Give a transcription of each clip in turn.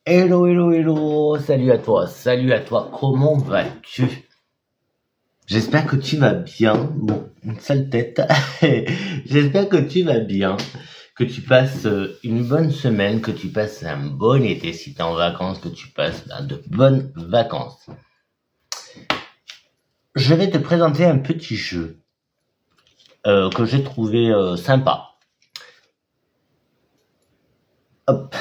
Hello, hello, hello, salut à toi, comment vas-tu? J'espère que tu vas bien, bon, une sale tête, j'espère que tu vas bien, que tu passes une bonne semaine, que tu passes un bon été si t'es en vacances, que tu passes de bonnes vacances. Je vais te présenter un petit jeu que j'ai trouvé sympa. Hop.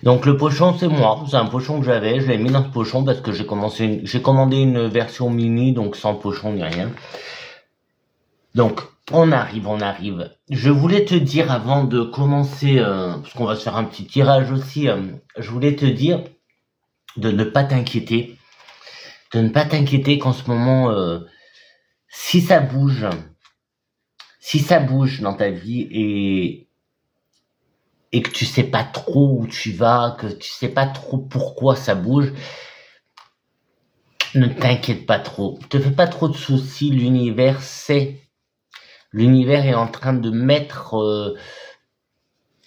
Donc le pochon c'est moi, c'est un pochon que j'avais, je l'ai mis dans ce pochon parce que j'ai commandé une version mini, donc sans pochon ni rien. Donc on arrive. Je voulais te dire avant de commencer, parce qu'on va se faire un petit tirage aussi, je voulais te dire de ne pas t'inquiéter, qu'en ce moment, si ça bouge dans ta vie et que tu sais pas trop où tu vas, que tu sais pas trop pourquoi ça bouge, ne t'inquiète pas trop. Te fais pas trop de soucis, l'univers est en train de mettre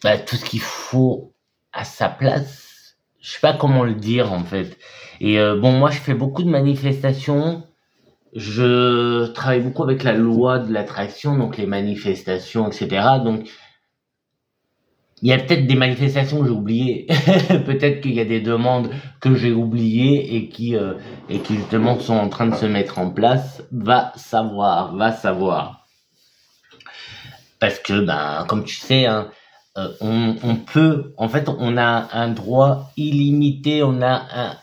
tout ce qu'il faut à sa place. Je sais pas comment le dire en fait. Et bon, moi je fais beaucoup de manifestations. Je travaille beaucoup avec la loi de l'attraction, donc les manifestations, etc. Donc il y a peut-être des manifestations que j'ai oubliées. Peut-être qu'il y a des demandes que j'ai oubliées et qui justement sont en train de se mettre en place. Va savoir. Parce que, comme tu sais, hein, on a un droit illimité, on a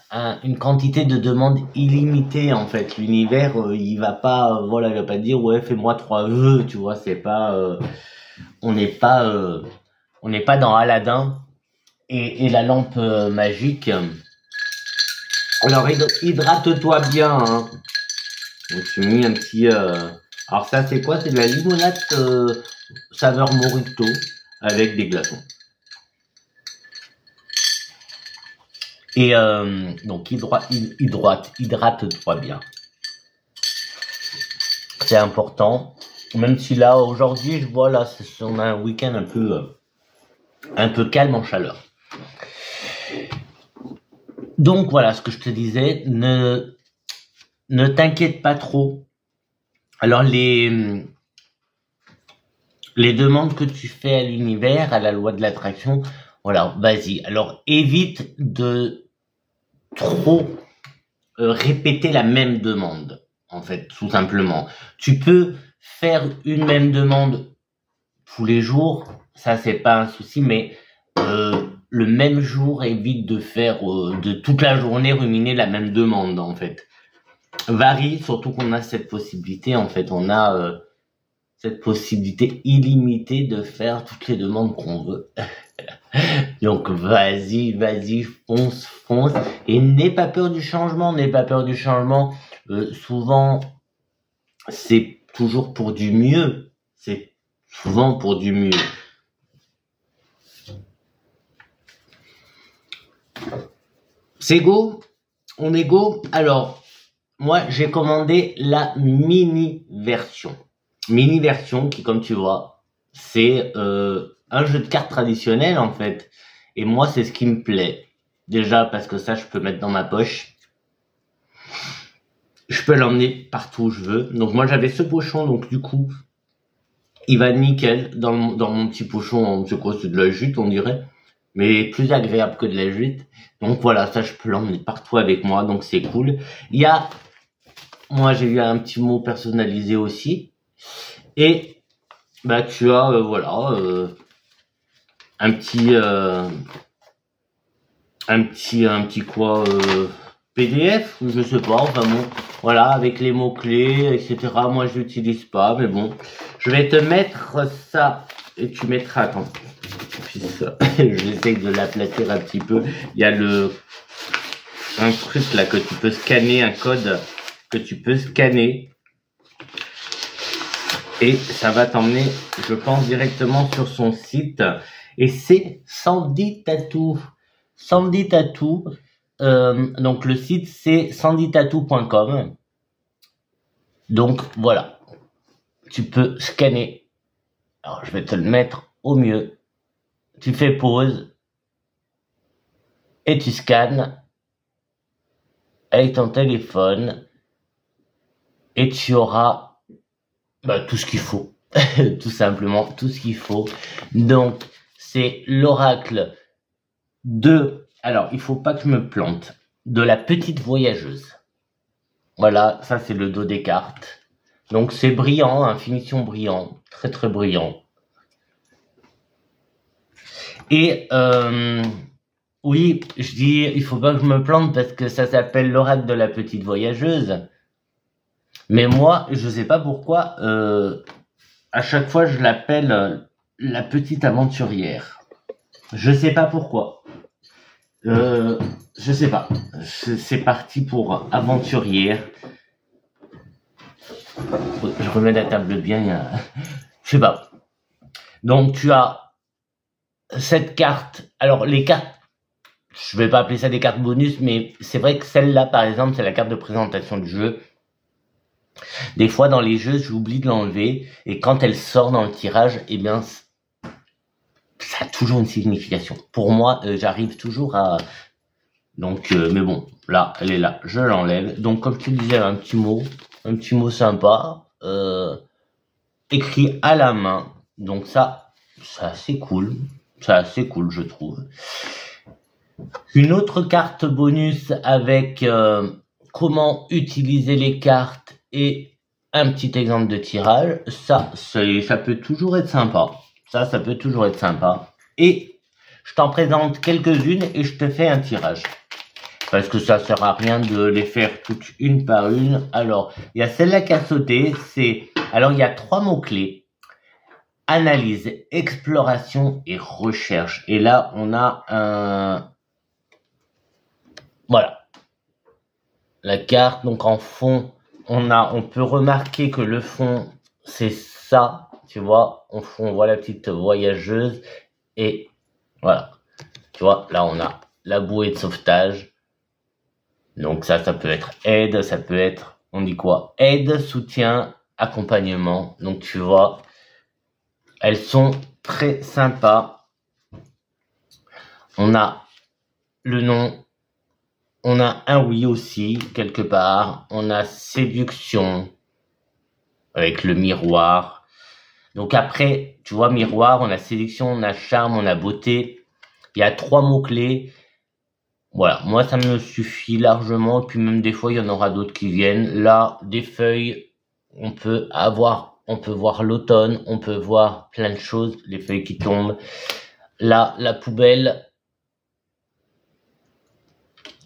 une quantité de demandes illimitée, en fait. L'univers, il va pas, il va pas dire, ouais, fais-moi 3 vœux, tu vois, c'est pas, on n'est pas, on n'est pas dans Aladdin et la lampe magique. Alors, hydrate-toi bien, hein. Donc, j'ai mis un petit, alors ça, c'est quoi? C'est de la limonade, saveur Morito avec des glaçons. Et donc hydrate-toi bien. C'est important. Même si là aujourd'hui, je vois là, on a un week-end un peu calme en chaleur. Donc voilà ce que je te disais. Ne t'inquiète pas trop. Alors les demandes que tu fais à l'univers, à la loi de l'attraction, voilà, vas-y. Alors évite de trop répéter la même demande, en fait, tout simplement. Tu peux faire une même demande tous les jours, ça c'est pas un souci, mais le même jour évite de faire de toute la journée ruminer la même demande, en fait. Varie, surtout qu'on a cette possibilité, en fait, on a cette possibilité illimitée de faire toutes les demandes qu'on veut. Donc vas-y, fonce, et n'aie pas peur du changement, souvent, c'est toujours pour du mieux, c'est souvent pour du mieux. C'est go? On est go? Alors, moi, j'ai commandé la mini version qui, comme tu vois, c'est un jeu de cartes traditionnel en fait. Et moi, c'est ce qui me plaît. Déjà parce que ça, je peux mettre dans ma poche. Je peux l'emmener partout où je veux. Donc moi, j'avais ce pochon, donc du coup, il va nickel dans mon petit pochon. C'est quoi? C'est de la jute, on dirait. Mais plus agréable que de la jute. Donc voilà, ça, je peux l'emmener partout avec moi. Donc c'est cool. Moi, j'ai eu un petit mot personnalisé aussi. Et tu as un petit quoi PDF, je sais pas, enfin bon, voilà, avec les mots-clés, etc. Moi, je l'utilise pas, mais bon. Je vais te mettre ça et tu mettras, attends, j'essaye de l'aplatir un petit peu. Il y a un truc là que tu peux scanner, un code que tu peux scanner. Et ça va t'emmener, je pense, directement sur son site. Et c'est Sandy Tattoo. Sandy Tattoo. Donc le site c'est sandytattoo.com. Donc voilà. Tu peux scanner. Alors je vais te le mettre au mieux. Tu fais pause. et tu scannes avec ton téléphone et tu auras tout ce qu'il faut. Tout simplement, tout ce qu'il faut. Donc, c'est l'oracle alors, il faut pas que je me plante, de la petite voyageuse. Voilà, ça c'est le dos des cartes. Donc, c'est brillant, hein, finition brillant, très très brillant. Et, oui, je dis, il faut pas que je me plante parce que ça s'appelle l'oracle de la petite voyageuse. Mais moi, je sais pas pourquoi, à chaque fois, je l'appelle la petite aventurière. Je sais pas pourquoi. Je sais pas. C'est parti pour aventurière. Je remets la table bien. Je sais pas. Donc, tu as cette carte. Alors, les cartes, je vais pas appeler ça des cartes bonus, mais c'est vrai que celle-là, par exemple, c'est la carte de présentation du jeu. Des fois, dans les jeux, j'oublie de l'enlever. Et quand elle sort dans le tirage, eh bien, ça a toujours une signification. Pour moi, j'arrive toujours à... Donc, mais bon, là, elle est là. Je l'enlève. Donc, comme je te disais, un petit mot sympa, écrit à la main. Donc ça, c'est assez cool. C'est assez cool, je trouve. Une autre carte bonus avec comment utiliser les cartes et un petit exemple de tirage, ça peut toujours être sympa. Ça peut toujours être sympa. Et je t'en présente quelques-unes et je te fais un tirage. Parce que ça sert à rien de les faire toutes une par une. Alors, il y a celle-là qui a sauté. Alors, il y a 3 mots-clés. Analyse, exploration et recherche. Et là, on a un... Voilà. La carte, donc en fond, on peut remarquer que le fond, c'est ça, tu vois, en fond, on voit la petite voyageuse, et voilà, tu vois, là on a la bouée de sauvetage, donc ça peut être aide, ça peut être, on dit quoi, aide, soutien, accompagnement, donc tu vois, elles sont très sympas, on a le nom, on a un oui aussi, quelque part. On a séduction, avec le miroir. Donc après, tu vois, miroir, on a séduction, on a charme, on a beauté. Il y a 3 mots-clés. Voilà, moi, ça me suffit largement. Et puis même des fois, il y en aura d'autres qui viennent. Là, des feuilles, on peut voir l'automne, on peut voir plein de choses, les feuilles qui tombent. Là, la poubelle...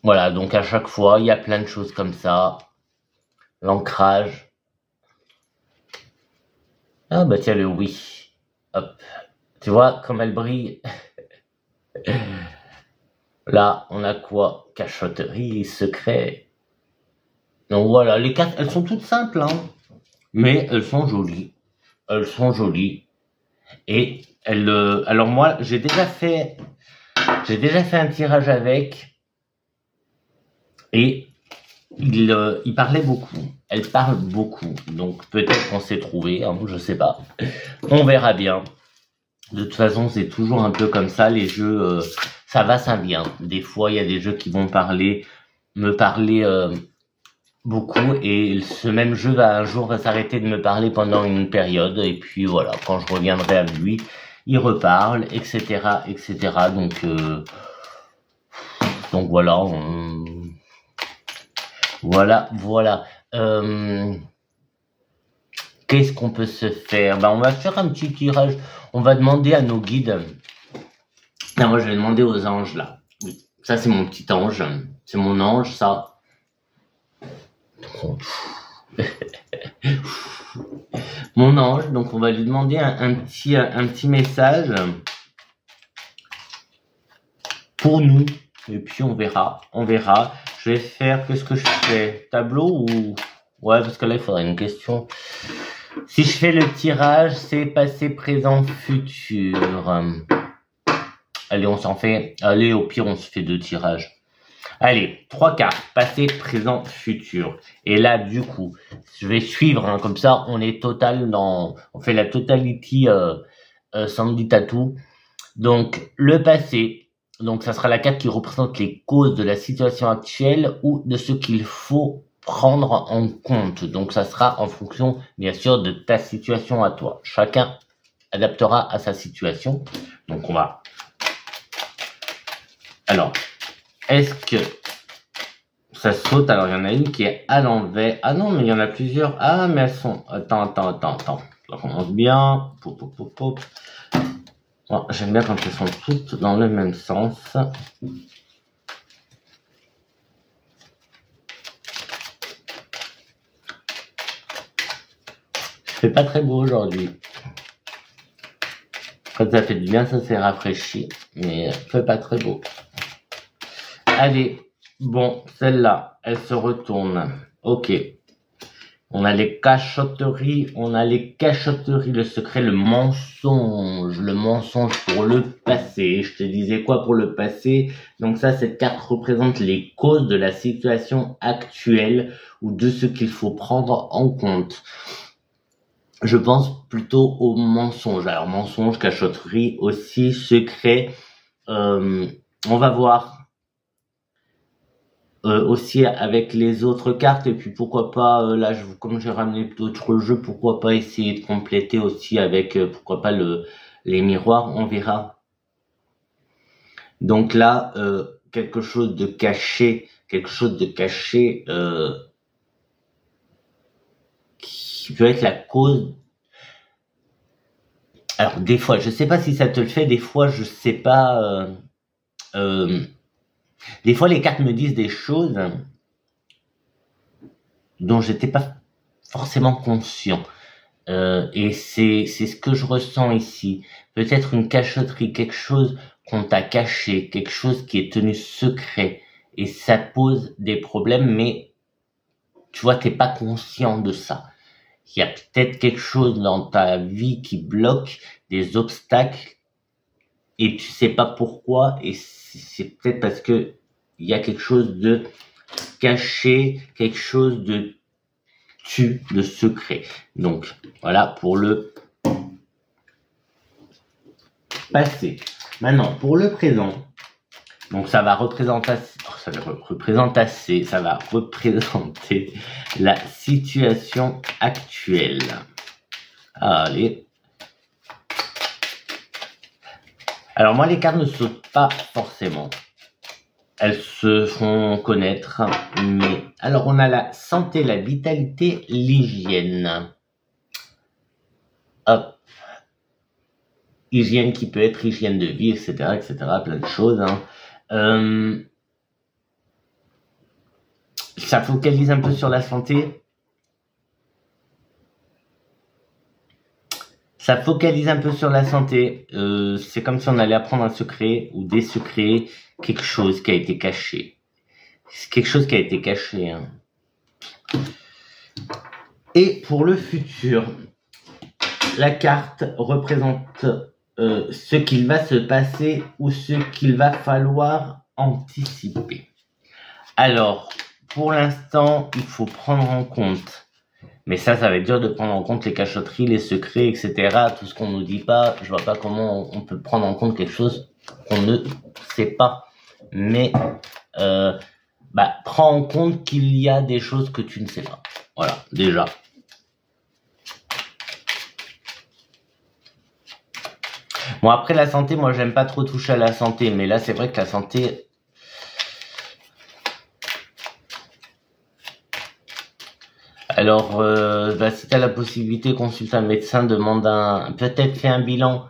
Voilà, donc à chaque fois, il y a plein de choses comme ça. L'ancrage. Ah bah tiens, le oui. Hop. Tu vois comme elle brille. Là, on a quoi? Cachotterie, secret. Donc voilà, les cartes, elles sont toutes simples, hein. Mais elles sont jolies. Elles sont jolies. Et alors moi, j'ai déjà fait un tirage avec. Et il parlait beaucoup. Elle parle beaucoup. Donc peut-être qu'on s'est trouvé, hein, je sais pas. On verra bien. De toute façon, c'est toujours un peu comme ça. Les jeux, ça va, ça vient. Des fois, il y a des jeux qui vont me parler beaucoup. Et ce même jeu un jour s'arrêter de me parler pendant une période. Et puis voilà, quand je reviendrai à lui, il reparle, etc., etc. Donc voilà. Voilà. Qu'est-ce qu'on peut se faire? On va faire un petit tirage. On va demander à nos guides. Non, moi, je vais demander aux anges, là. Oui. Ça, c'est mon petit ange. C'est mon ange, ça. Mon ange. Donc, on va lui demander un petit message pour nous. Et puis, on verra. Je vais faire, qu'est-ce que je fais? Tableau ou... Ouais, parce que là, il faudrait une question. Si je fais le tirage, c'est passé, présent, futur. Allez, on s'en fait... Allez, au pire, on se fait 2 tirages. Allez, 3 cartes. Passé, présent, futur. Et là, du coup, je vais suivre. Hein, comme ça, on est total dans... On fait la totality Sandy Tattoo. Donc, le passé... Donc, ça sera la carte qui représente les causes de la situation actuelle ou de ce qu'il faut prendre en compte. Donc, ça sera en fonction, bien sûr, de ta situation à toi. Chacun adaptera à sa situation. Donc, on va... Alors, est-ce que ça saute? Alors, il y en a une qui est à l'envers. Ah non, mais il y en a plusieurs. Ah, mais elles sont... Attends. Ça commence bien. Bon, j'aime bien quand elles sont toutes dans le même sens. C'est pas très beau aujourd'hui. Quand ça fait du bien, ça s'est rafraîchi. Mais c'est pas très beau. Allez. Bon, celle-là, elle se retourne. Ok. On a les cachotteries, le secret, le mensonge pour le passé. Je te disais quoi pour le passé? Donc ça, cette carte représente les causes de la situation actuelle ou de ce qu'il faut prendre en compte. Je pense plutôt au mensonge. Alors mensonge, cachotterie aussi, secret. On va voir. Aussi avec les autres cartes, et puis pourquoi pas là comme j'ai ramené d'autres jeux, pourquoi pas essayer de compléter aussi avec pourquoi pas les miroirs, on verra. Donc là quelque chose de caché qui peut être la cause. Alors des fois, je sais pas si ça te le fait, des fois je sais pas des fois les cartes me disent des choses dont j'étais pas forcément conscient. Et c'est ce que je ressens ici. Peut-être une cachotterie, quelque chose qu'on t'a caché, quelque chose qui est tenu secret. Et ça pose des problèmes, mais tu vois, t'es pas conscient de ça. Il y a peut-être quelque chose dans ta vie qui bloque, des obstacles, et tu sais pas pourquoi, et c'est peut-être parce que il y a quelque chose de caché, quelque chose de secret. Donc voilà pour le passé. Maintenant pour le présent. Donc ça va représenter la situation actuelle. Allez. Alors moi les cartes ne sautent pas forcément. Elles se font connaître, mais alors on a la santé, la vitalité, l'hygiène. Hop. Hygiène qui peut être hygiène de vie, etc., plein de choses. Ça focalise un peu sur la santé. C'est comme si on allait apprendre un secret ou des secrets, quelque chose qui a été caché. C'est quelque chose qui a été caché. Et pour le futur, la carte représente ce qu'il va se passer ou ce qu'il va falloir anticiper. Alors, pour l'instant, il faut prendre en compte. Mais ça va être dur de prendre en compte les cachotteries, les secrets, etc. Tout ce qu'on nous dit pas. Je vois pas comment on peut prendre en compte quelque chose qu'on ne sait pas. Mais prends en compte qu'il y a des choses que tu ne sais pas. Voilà, déjà. Bon, après la santé, moi j'aime pas trop toucher à la santé. Mais là, c'est vrai que la santé... Alors, si tu as la possibilité, consulte un médecin, demande peut-être fais un bilan,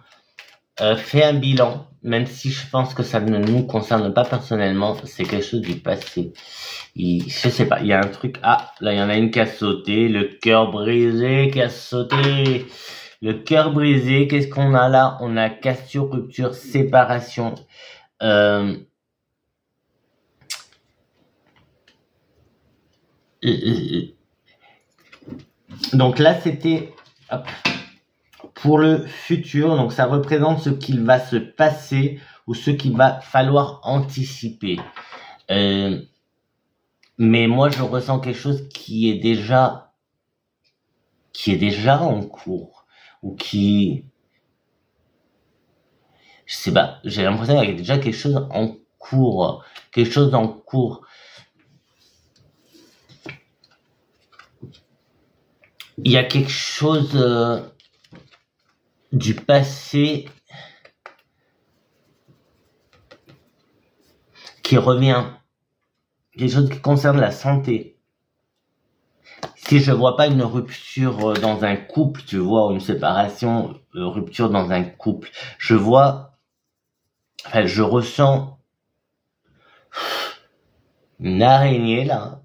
même si je pense que ça ne nous concerne pas personnellement, c'est quelque chose du passé. Je sais pas, il y a un truc, là il y en a une qui a sauté, le cœur brisé qui a sauté, le cœur brisé, qu'est-ce qu'on a là? On a cassure, rupture, séparation, donc là, c'était pour le futur. Donc ça représente ce qu'il va se passer ou ce qu'il va falloir anticiper. Mais moi, je ressens quelque chose qui est déjà en cours ou qui Je sais pas, j'ai l'impression qu'il y a déjà quelque chose en cours. Quelque chose en cours. Il y a quelque chose du passé qui revient. Quelque chose qui concerne la santé. Si je vois pas une rupture dans un couple, tu vois, une séparation, rupture dans un couple, je vois, enfin, je ressens une araignée là.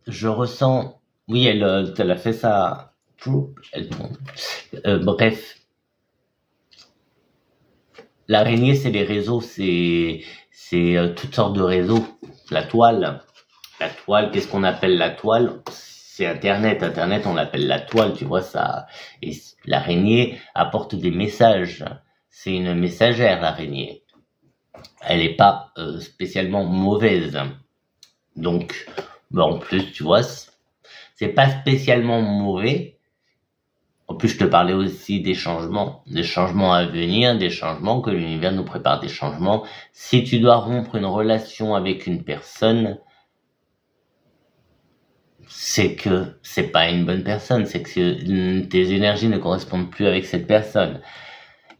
Je ressens, oui, elle a fait ça, elle tombe. Bref, l'araignée, c'est les réseaux, c'est toutes sortes de réseaux. La toile, qu'est-ce qu'on appelle la toile? C'est Internet. Internet, on l'appelle la toile, tu vois ça. Et l'araignée apporte des messages. C'est une messagère, l'araignée. Elle est pas spécialement mauvaise. Donc, en plus, tu vois, c'est pas spécialement mauvais. En plus, je te parlais aussi des changements à venir, des changements que l'univers nous prépare, des changements. Si tu dois rompre une relation avec une personne, c'est que c'est pas une bonne personne, c'est que tes énergies ne correspondent plus avec cette personne.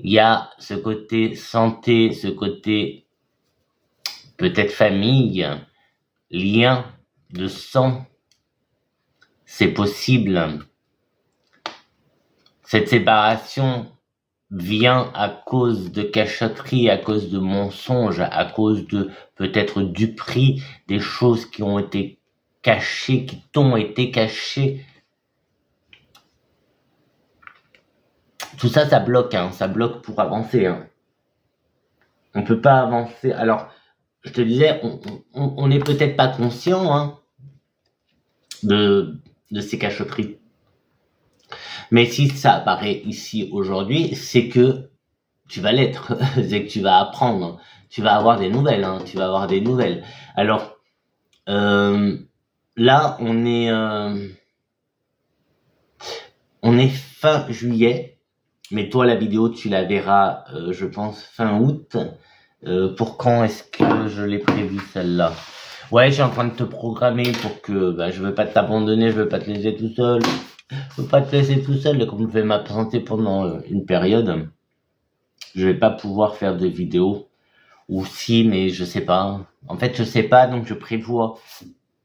Il y a ce côté santé, ce côté peut-être famille, lien de sang. C'est possible. Cette séparation vient à cause de cachotterie, à cause de mensonges, à cause de peut-être duperie, des choses qui ont été cachées, qui t'ont été cachées. Tout ça, ça bloque, hein, ça bloque pour avancer. Hein. On peut pas avancer. Alors, je te disais, on n'est peut-être pas conscient hein, de ces cachotteries. Mais si ça apparaît ici aujourd'hui, c'est que tu vas l'être, c'est que tu vas apprendre, tu vas avoir des nouvelles, hein, tu vas avoir des nouvelles. Alors, là, on est fin juillet, mais toi, la vidéo, tu la verras, je pense, fin août. Pour quand est-ce que je l'ai prévu, celle-là? Ouais, je suis en train de te programmer pour que, je veux pas t'abandonner, je veux pas te laisser tout seul. Je peux pas te laisser tout seul, comme je vais m'absenter pendant une période. Je vais pas pouvoir faire de vidéos. Ou si, mais je sais pas. En fait, je sais pas, donc je prévois.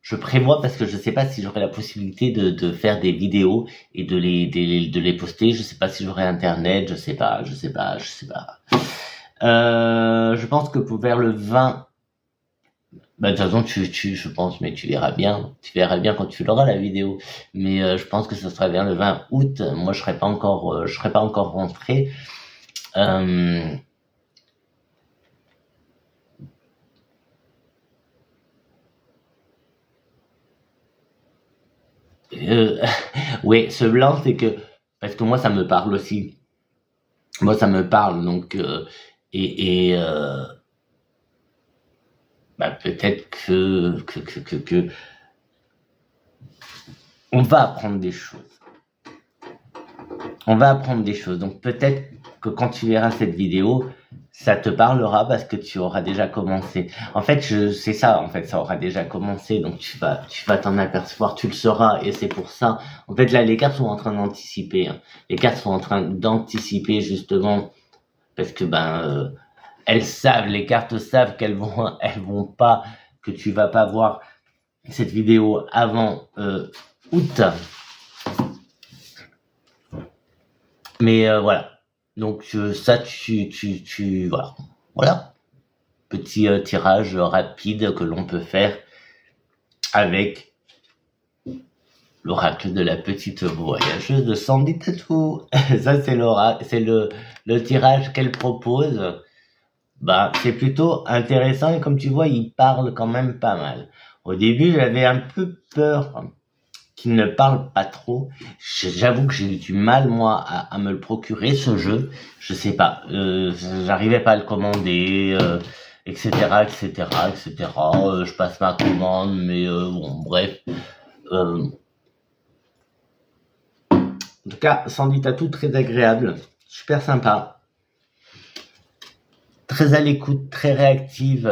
Je prévois parce que je sais pas si j'aurai la possibilité de faire des vidéos et de les poster. Je sais pas si j'aurai internet, je sais pas. Je pense que vers le 20, de toute façon, je pense, mais tu verras bien quand tu l'auras la vidéo. Mais je pense que ce sera vers le 20 août. Moi, je serai pas encore rentré. Oui, ce blanc, c'est que parce que moi, ça me parle aussi. Moi, ça me parle, donc peut-être que on va apprendre des choses. Donc peut-être que quand tu verras cette vidéo, ça te parlera parce que tu auras déjà commencé. En fait, c'est ça. En fait, ça aura déjà commencé, donc tu vas t'en apercevoir, tu le sauras, et c'est pour ça. En fait, là, les cartes sont en train d'anticiper. Hein. Les cartes sont en train d'anticiper justement parce que elles savent, les cartes savent elles vont pas, que tu vas pas voir cette vidéo avant août. Mais voilà. Donc ça, voilà. Petit tirage rapide que l'on peut faire avec l'oracle de la petite voyageuse de Sandy Tattoo. Ça, c'est l'oracle, c'est le tirage qu'elle propose. C'est plutôt intéressant et comme tu vois, il parle quand même pas mal. Au début, j'avais un peu peur qu'il ne parle pas trop. J'avoue que j'ai eu du mal, moi, à me le procurer, ce jeu. Je sais pas, j'arrivais pas à le commander, etc. Je passe ma commande, mais bon, bref. En tout cas, Sandy Tatou, très agréable, super sympa. Très à l'écoute, très réactive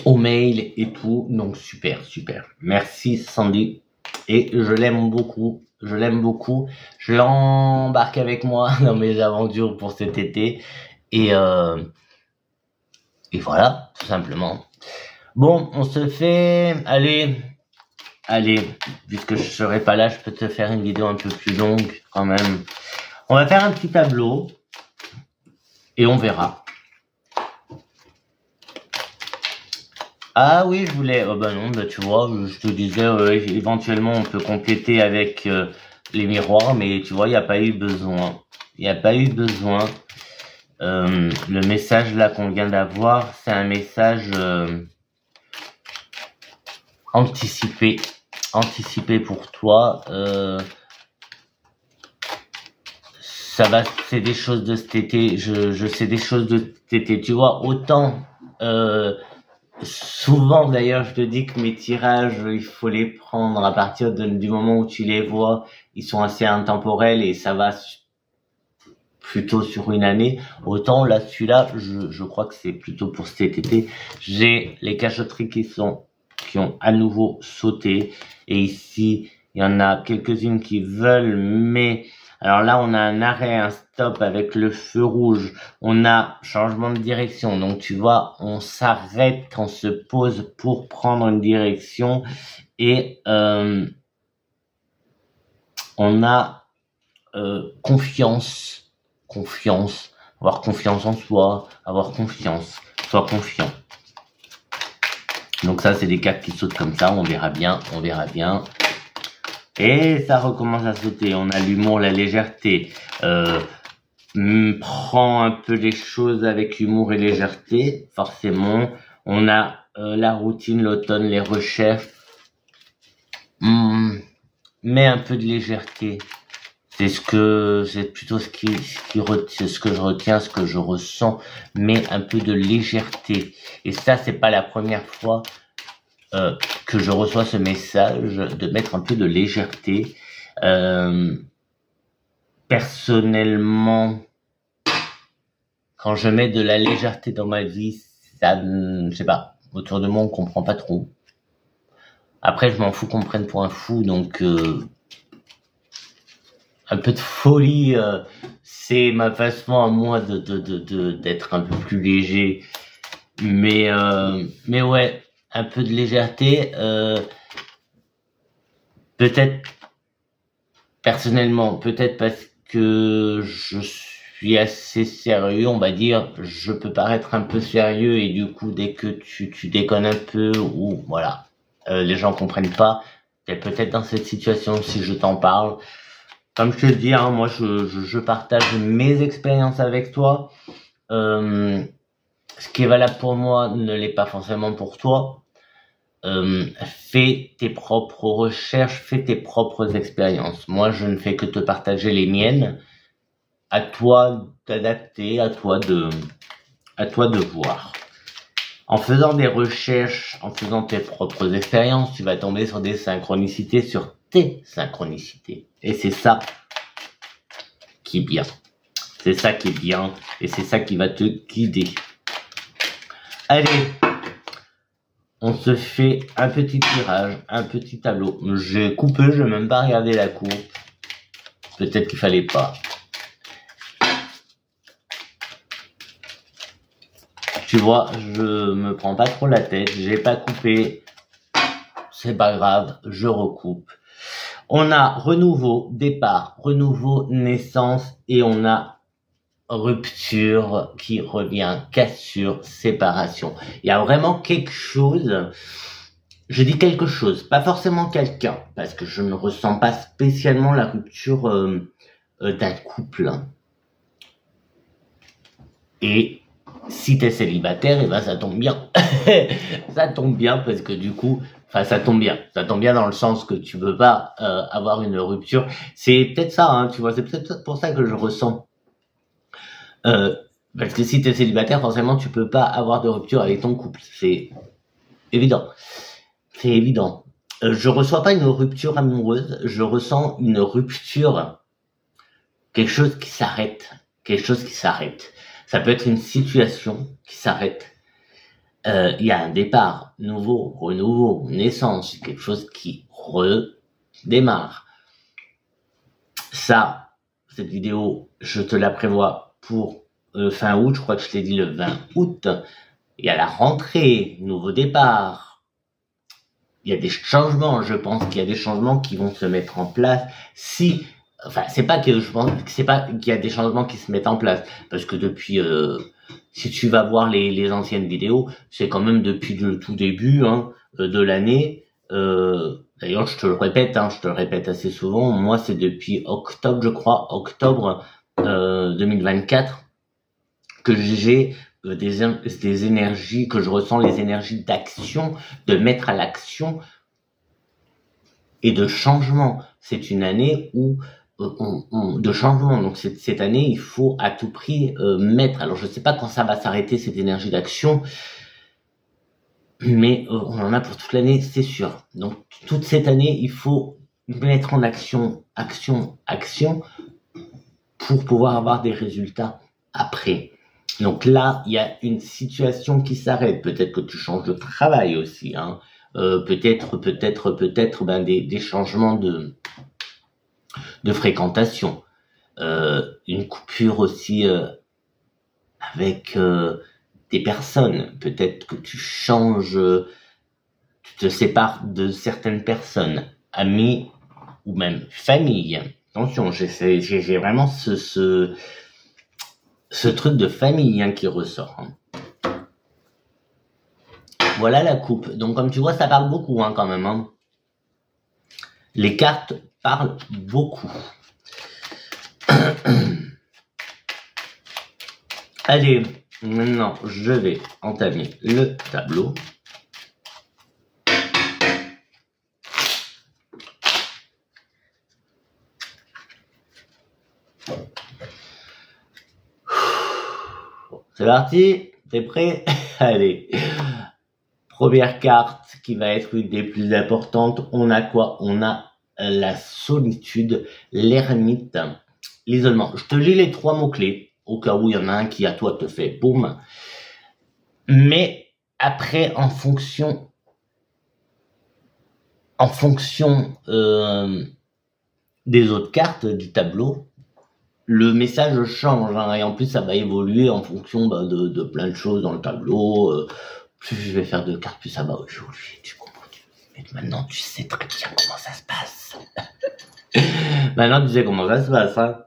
au mail et tout. Donc super, super. Merci Sandy. Et je l'aime beaucoup. Je l'aime beaucoup. Je l'embarque avec moi dans mes aventures pour cet été. Et voilà, tout simplement. Bon, on se fait... Allez, puisque je serai pas là, je peux te faire une vidéo un peu plus longue quand même. On va faire un petit tableau. Et on verra. Ah oui, je voulais... Oh bah non, bah tu vois, je te disais, éventuellement on peut compléter avec les miroirs, mais tu vois, il n'y a pas eu besoin. Il n'y a pas eu besoin. Le message là qu'on vient d'avoir, c'est un message anticipé. Anticipé pour toi. Ça va, c'est des choses de cet été. Je sais des choses de cet été. Tu vois, autant... souvent d'ailleurs je te dis que mes tirages il faut les prendre à partir du moment où tu les vois, ils sont assez intemporels et ça va plutôt sur une année. Autant là celui-là je crois que c'est plutôt pour cet été. J'ai les cachotteries qui ont à nouveau sauté et ici il y en a quelques-unes qui veulent, mais alors là on a un arrêt, un stop avec le feu rouge, on a changement de direction, donc tu vois on s'arrête, on se pose pour prendre une direction et on a confiance, avoir confiance en soi, avoir confiance, sois confiant. Donc ça c'est des cartes qui sautent comme ça, on verra bien, on verra bien. Et ça recommence à sauter, on a l'humour, la légèreté, prend un peu les choses avec humour et légèreté, forcément. On a la routine, l'automne, les recherches, mais un peu de légèreté. C'est plutôt ce que je retiens, ce que je ressens, mais un peu de légèreté. Et ça, c'est pas la première fois que je reçois ce message de mettre un peu de légèreté. Personnellement, quand je mets de la légèreté dans ma vie, ça, je sais pas, autour de moi on comprend pas trop. Après, je m'en fous qu'on me prenne pour un fou, donc un peu de folie, c'est ma façon à moi d'être un peu plus léger. Mais ouais, un peu de légèreté, peut-être personnellement, peut-être parce que je suis assez sérieux, on va dire, je peux paraître un peu sérieux et du coup dès que tu déconnes un peu ou voilà, les gens comprennent pas. T'es peut-être dans cette situation si je t'en parle. Comme je te dis, hein, moi je partage mes expériences avec toi. Ce qui est valable pour moi ne l'est pas forcément pour toi. Fais tes propres recherches, fais tes propres expériences. Moi, je ne fais que te partager les miennes. À toi d'adapter, à toi de voir. En faisant des recherches, en faisant tes propres expériences, tu vas tomber sur des synchronicités, sur tes synchronicités. Et c'est ça qui est bien. C'est ça qui est bien et c'est ça qui va te guider. Allez, on se fait un petit tirage, un petit tableau. J'ai coupé, je n'ai même pas regardé la coupe. Peut-être qu'il fallait pas. Tu vois, je me prends pas trop la tête, j'ai pas coupé. C'est pas grave, je recoupe. On a renouveau, départ, renouveau, naissance et on a rupture qui revient, cassure, séparation. Il y a vraiment quelque chose, je dis quelque chose, pas forcément quelqu'un, parce que je ne ressens pas spécialement la rupture d'un couple. Et si t'es célibataire, et ben ça tombe bien. Ça tombe bien parce que du coup, enfin ça tombe bien dans le sens que tu veux pas avoir une rupture. C'est peut-être ça, hein, tu vois, c'est peut-être pour ça que je ressens. Parce que si t'es célibataire, forcément tu peux pas avoir de rupture avec ton couple. C'est évident. C'est évident. Je reçois pas une rupture amoureuse, je ressens une rupture, quelque chose qui s'arrête, quelque chose qui s'arrête. Ça peut être une situation qui s'arrête. Il y a un départ, nouveau, renouveau, naissance, quelque chose qui redémarre. Ça, cette vidéo, je te la prévois pour fin août, je crois que je t'ai dit le 20 août. Il y a la rentrée, nouveau départ. Il y a des changements, je pense qu'il y a des changements qui vont se mettre en place si, enfin, c'est pas que je pense, c'est pas qu'il y a des changements qui se mettent en place, parce que depuis, si tu vas voir les anciennes vidéos, c'est quand même depuis le tout début, hein, de l'année, d'ailleurs, je te le répète assez souvent, moi, c'est depuis octobre, je crois, octobre, 2024, que j'ai des énergies, que je ressens les énergies d'action, de mettre à l'action et de changement. C'est une année où de changement. Donc cette année, il faut à tout prix mettre. Alors je sais pas quand ça va s'arrêter cette énergie d'action, mais on en a pour toute l'année, c'est sûr. Donc toute cette année, il faut mettre en action, action, pour pouvoir avoir des résultats après. Donc là, il y a une situation qui s'arrête. Peut-être que tu changes de travail aussi, hein. Peut-être des changements de fréquentation. Une coupure aussi avec des personnes. Peut-être que tu changes, tu te sépares de certaines personnes, amis ou même famille. Attention, j'ai vraiment ce truc de famille, hein, qui ressort. Hein. Voilà la coupe. Donc comme tu vois, ça parle beaucoup, hein, quand même. Hein. Les cartes parlent beaucoup. Allez, maintenant je vais entamer le tableau. C'est parti, t'es prêt? Allez, première carte qui va être une des plus importantes. On a quoi? On a la solitude, l'ermite, l'isolement. Je te lis les 3 mots-clés, au cas où il y en a un qui à toi te fait boum. Mais après, en fonction des autres cartes du tableau, le message change, hein, et en plus ça va évoluer en fonction de plein de choses dans le tableau. Plus je vais faire de cartes, plus ça va évoluer. Tu comprends? Mais maintenant tu sais très bien comment ça se passe. Maintenant tu sais comment ça se passe. Hein.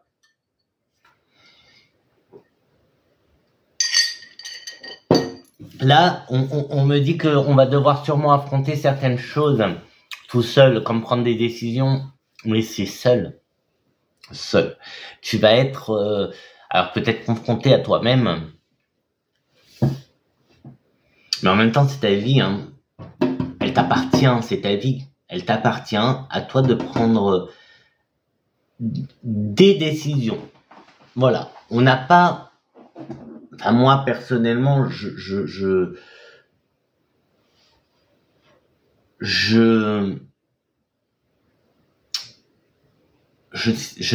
Là, on me dit qu'on va devoir sûrement affronter certaines choses tout seul, comme prendre des décisions, mais c'est seul. Tu vas être, alors peut-être confronté à toi-même, mais en même temps c'est ta vie, hein. Elle t'appartient, c'est ta vie. Elle t'appartient, à toi de prendre des décisions. Voilà. On n'a pas, enfin moi personnellement, je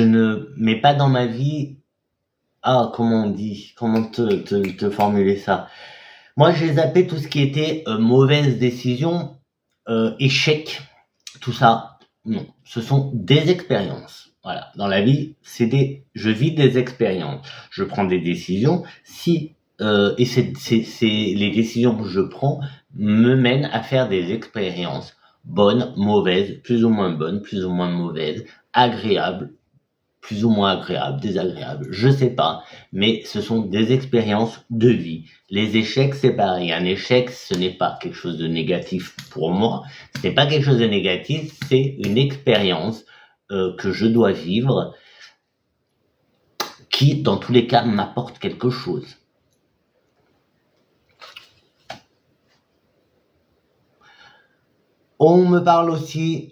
ne mets pas dans ma vie, comment on dit, comment te formuler ça. Moi, j'ai zappé tout ce qui était mauvaise décision, échec, tout ça. Non, ce sont des expériences. Voilà, dans la vie, je vis des expériences. Je prends des décisions. Et les décisions que je prends me mènent à faire des expériences bonnes, mauvaises, plus ou moins bonnes, plus ou moins mauvaises, agréables, plus ou moins agréables, désagréables, je sais pas, mais ce sont des expériences de vie. Les échecs, c'est pareil. Un échec, ce n'est pas quelque chose de négatif pour moi. Ce n'est pas quelque chose de négatif, c'est une expérience que je dois vivre, qui, dans tous les cas, m'apporte quelque chose. On me parle aussi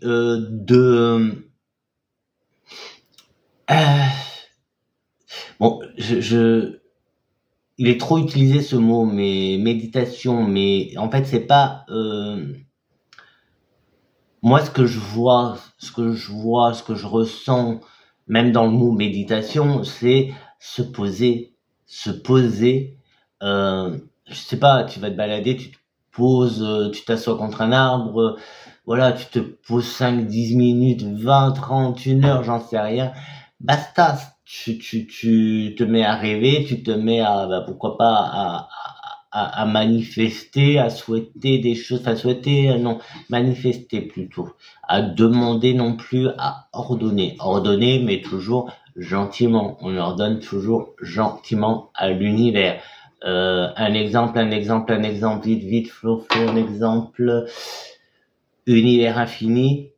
bon, il est trop utilisé ce mot, mais méditation, mais en fait c'est pas moi, ce que je vois, ce que je ressens, même dans le mot méditation, c'est se poser. Je sais pas, tu vas te balader, tu te poses, tu t'assois contre un arbre, voilà, tu te poses 5, 10 minutes, 20, 30, 1 heure, j'en sais rien. Basta, tu te mets à rêver, tu te mets à, bah, pourquoi pas, à manifester, à souhaiter des choses, à souhaiter, non, manifester plutôt, à demander non plus, à ordonner. Ordonner, mais toujours gentiment. On ordonne toujours gentiment à l'univers. Un exemple, vite, vite, flow, un exemple. Univers infini,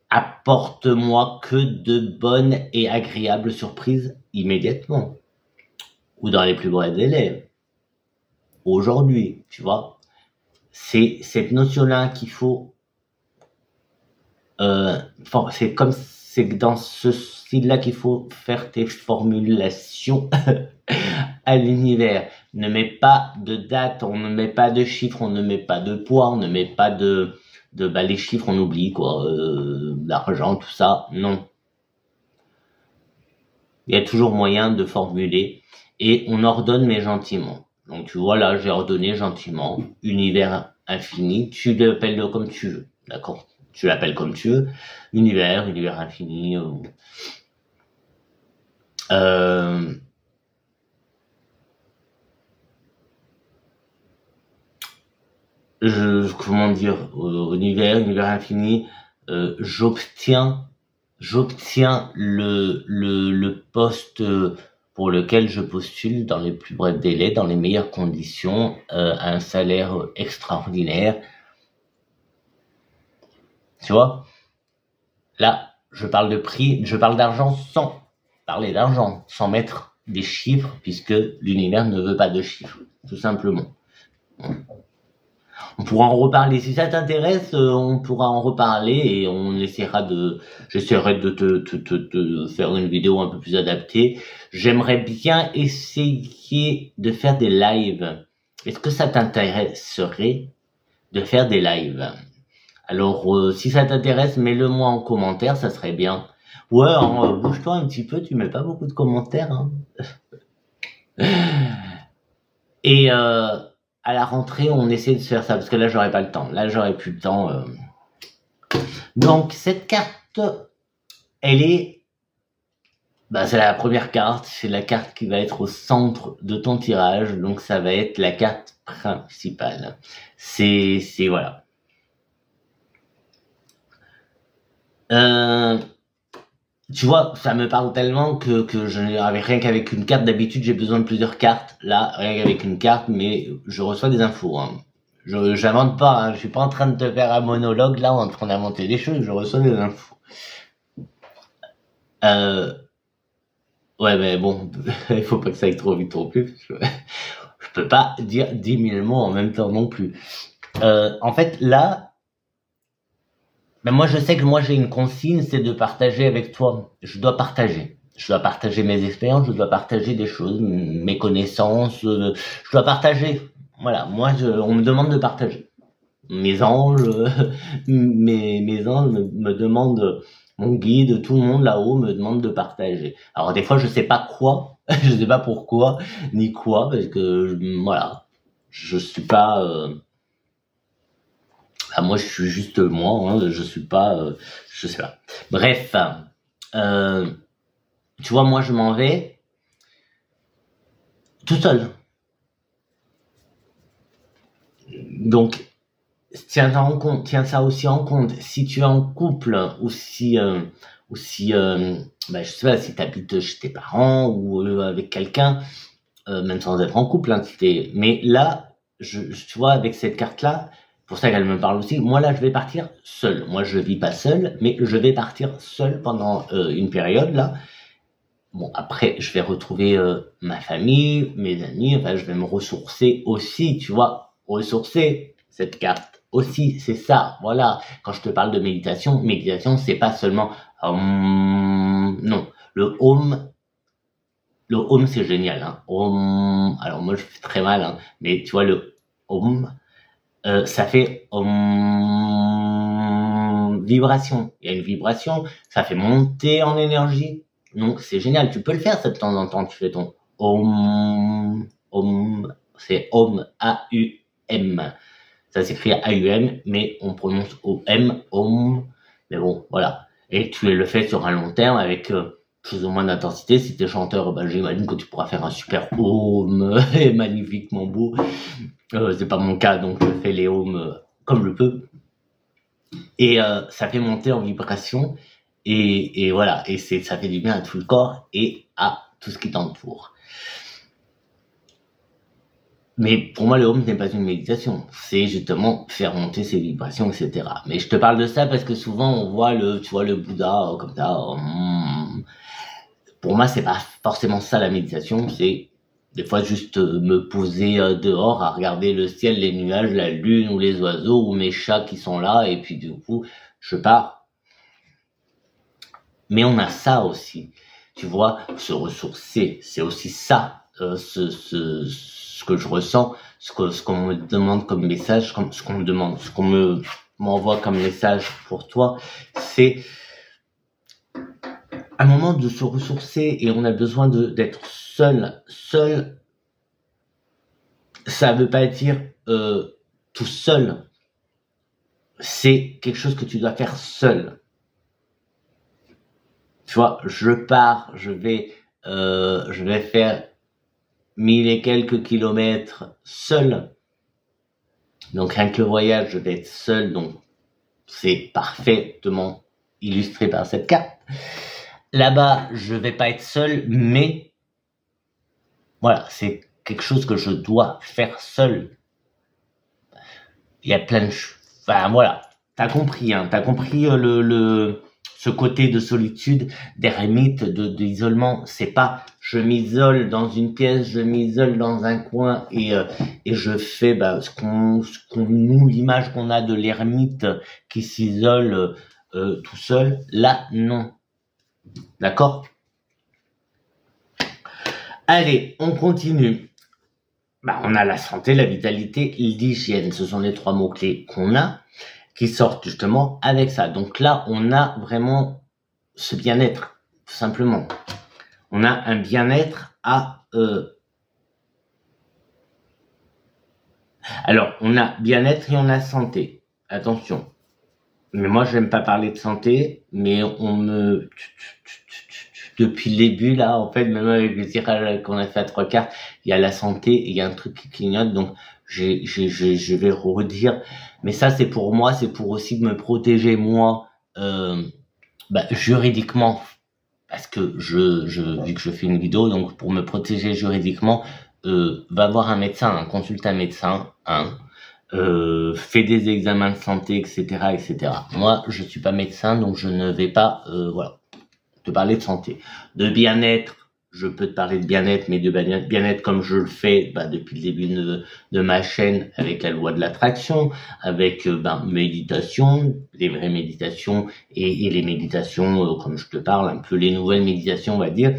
apporte-moi que de bonnes et agréables surprises immédiatement. Ou dans les plus brefs délais. Aujourd'hui, tu vois. C'est cette notion-là qu'il faut, c'est dans ce style-là qu'il faut faire tes formulations à l'univers. Ne mets pas de date, on ne met pas de chiffres, on ne met pas de poids, on ne met pas bah, les chiffres, on oublie, quoi, l'argent, tout ça, non. Il y a toujours moyen de formuler, et on ordonne, mais gentiment. Donc, tu vois, là, j'ai ordonné gentiment, univers infini, tu l'appelles comme tu veux, d'accord? Tu l'appelles comme tu veux, univers infini, comment dire, univers infini, j'obtiens le poste pour lequel je postule dans les plus brefs délais, dans les meilleures conditions, à un salaire extraordinaire. Tu vois? Là, je parle de prix, je parle d'argent sans parler d'argent, sans mettre des chiffres, puisque l'univers ne veut pas de chiffres, tout simplement. On pourra en reparler. Si ça t'intéresse, on pourra en reparler et j'essaierai de te faire une vidéo un peu plus adaptée. J'aimerais bien essayer de faire des lives. Est-ce que ça t'intéresserait de faire des lives? Alors, si ça t'intéresse, mets-le moi en commentaire, ça serait bien. Ouais, bouge-toi un petit peu, tu mets pas beaucoup de commentaires, hein. Et à la rentrée, on essaie de se faire ça, parce que là, j'aurai pas le temps. Là, j'aurai plus le temps. Donc, cette carte, elle est... Bah, c'est la première carte, c'est la carte qui va être au centre de ton tirage, donc ça va être la carte principale. C'est voilà. Tu vois, ça me parle tellement que je n'avais rien qu'avec une carte. D'habitude, j'ai besoin de plusieurs cartes. Là, rien qu'avec une carte, mais je reçois des infos, hein. J'invente pas, hein. Je suis pas en train de te faire un monologue, là, en train d'inventer des choses. Je reçois des infos. Ouais, mais bon, il faut pas que ça aille trop vite non plus. Je peux pas dire 10 000 mots en même temps non plus. En fait, là, ben moi, je sais que moi, j'ai une consigne, c'est de partager avec toi. Je dois partager. Je dois partager mes expériences, je dois partager des choses, mes connaissances, je dois partager. Voilà, moi, on me demande de partager. Mes anges, mes anges me demandent, mon guide, tout le monde là-haut me demande de partager. Alors, des fois, je sais pas quoi, je sais pas pourquoi, ni quoi, parce que, voilà, je suis pas... Ah, moi, je suis juste moi, hein, je suis pas, je sais pas. Bref, tu vois, moi, je m'en vais tout seul. Donc, tiens ça aussi en compte. Si tu es en couple ou si, bah, je sais pas, si tu habites chez tes parents ou avec quelqu'un, même sans être en couple, hein, mais là, tu vois, avec cette carte-là, pour ça qu'elle me parle aussi. Moi, là, je vais partir seul. Moi, je vis pas seul, mais je vais partir seul pendant une période, là. Bon, après, je vais retrouver ma famille, mes amis. Enfin, je vais me ressourcer aussi, tu vois. Ressourcer, cette carte aussi, c'est ça. Voilà. Quand je te parle de méditation, c'est pas seulement... non. Le home, c'est génial, hein. Alors, moi, je fais très mal, hein. Mais tu vois, le home... ça fait vibration. Il y a une vibration, ça fait monter en énergie. Donc c'est génial, tu peux le faire ça de temps en temps, tu fais ton Om, Om, c'est Om, A-U-M. Ça s'écrit A-U-M, mais on prononce O-M, Om. Mais bon, voilà. Et tu le fais sur un long terme avec plus ou moins d'intensité. Si t'es chanteur, ben, j'imagine que tu pourras faire un super Om et magnifiquement beau. C'est pas mon cas, donc je fais les Om comme je peux. Et ça fait monter en vibration. Et voilà. Et ça fait du bien à tout le corps et à tout ce qui t'entoure. Mais pour moi, le home n'est pas une méditation. C'est justement faire monter ses vibrations, etc. Mais je te parle de ça parce que souvent on voit le Bouddha comme ça. Pour moi, c'est pas forcément ça la méditation. C'est des fois juste me poser dehors à regarder le ciel, les nuages, la lune ou les oiseaux ou mes chats qui sont là. Et puis du coup, je pars. Mais on a ça aussi. Tu vois, se ressourcer, c'est aussi ça. Ce que je ressens, ce qu'on me demande comme message, ce qu'on me demande, ce qu'on m'envoie comme message pour toi, c'est un moment de se ressourcer et on a besoin d'être seul. Seul, ça veut pas dire tout seul. C'est quelque chose que tu dois faire seul. Tu vois, je pars, je vais faire 1000 et quelques kilomètres seul. Donc rien que le voyage, je vais être seul, donc c'est parfaitement illustré par cette carte. Là-bas, je vais pas être seul, mais voilà, c'est quelque chose que je dois faire seul. Il y a plein de choses. Enfin voilà, t'as compris, hein, t'as compris ce côté de solitude, d'ermite, d'isolement. C'est pas je m'isole dans une pièce, je m'isole dans un coin et je fais nous l'image qu'on a de l'ermite qui s'isole tout seul. Là non, d'accord? Allez, on continue. On a la santé, la vitalité, l'hygiène. Ce sont les 3 mots clés qu'on a, qui sortent justement avec ça. Donc là, on a vraiment ce bien-être, tout simplement. On a un bien-être à... Alors, on a bien-être et on a santé. Attention. Mais moi, j'aime pas parler de santé, mais depuis le début, là, en fait, même avec le tirage qu'on a fait à 3 cartes, il y a la santé et il y a un truc qui clignote, donc je vais redire. Mais ça, c'est pour moi, c'est pour aussi me protéger, moi, juridiquement, parce que vu que je fais une vidéo, donc pour me protéger juridiquement, va voir un médecin, consulte un médecin, fais des examens de santé, etc., etc. Moi, je suis pas médecin, donc je ne vais pas, te parler de santé. De bien-être, je peux te parler de bien-être, mais de bien-être comme je le fais depuis le début de ma chaîne avec la loi de l'attraction, avec méditation, les vraies méditations et les méditations comme je te parle, un peu les nouvelles méditations, on va dire,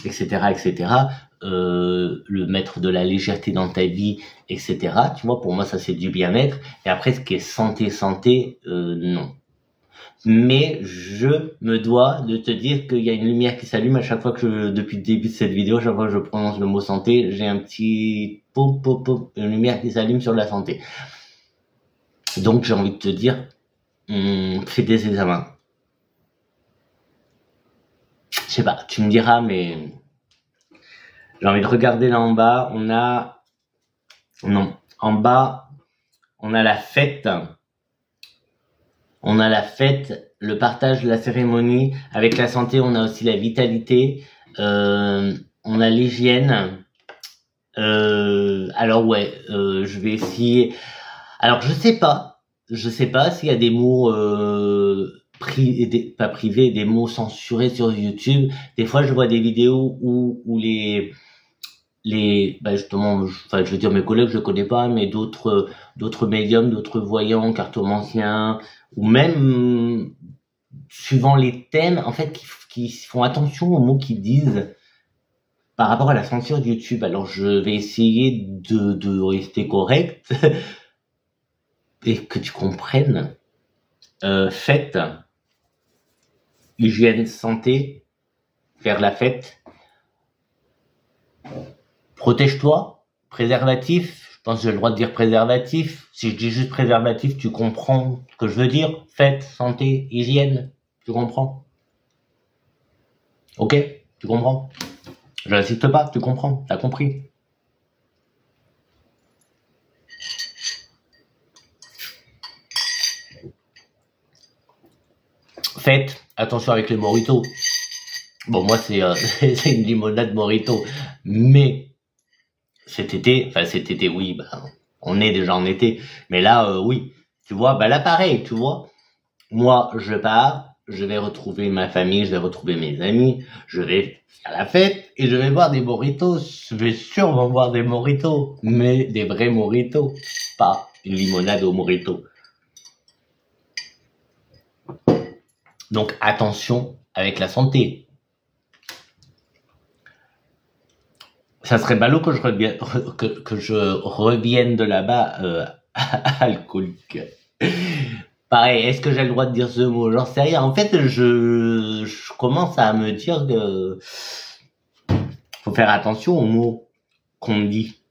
etc., etc. Le mettre de la légèreté dans ta vie, etc. Tu vois, pour moi, ça c'est du bien-être. Et après, ce qui est santé, non. Mais je me dois de te dire qu'il y a une lumière qui s'allume à chaque fois que depuis le début de cette vidéo, chaque fois que je prononce le mot santé, j'ai un petit une lumière qui s'allume sur la santé. Donc j'ai envie de te dire, fais des examens. Je sais pas, tu me diras, mais j'ai envie de regarder là en bas. En bas, on a la fête. On a la fête, le partage, la cérémonie. Avec la santé, on a aussi la vitalité. On a l'hygiène. Alors ouais, je vais essayer. Alors je sais pas s'il y a des mots pas privés, des mots censurés sur YouTube. Des fois, je vois des vidéos où justement, je veux dire mes collègues, je connais pas, mais d'autres médiums, d'autres voyants, cartomanciens, ou même suivant les thèmes, en fait, qui font attention aux mots qu'ils disent par rapport à la censure de YouTube. Alors je vais essayer de rester correct, et que tu comprennes. Fête, hygiène, santé, faire la fête. Protège-toi, préservatif. Je pense que j'ai le droit de dire préservatif. Si je dis juste préservatif, tu comprends ce que je veux dire. Fête, santé, hygiène, tu comprends? Ok, tu comprends? Je n'insiste pas, tu comprends, t'as compris. Faites attention avec les moritos. Bon, moi, c'est une limonade morito. Mais cet été, oui, bah, on est déjà en été. Mais là, oui, tu vois, bah là, pareil, tu vois. Moi, je pars, je vais retrouver ma famille, je vais retrouver mes amis, je vais faire la fête et je vais boire des moritos. Je vais sûrement boire des moritos, mais des vrais moritos, pas une limonade au morito. Donc attention avec la santé. Ça serait ballot que je revienne de là-bas alcoolique. Pareil, est-ce que j'ai le droit de dire ce mot? J'en sais rien. En fait, je commence à me dire que faut faire attention aux mots qu'on me dit.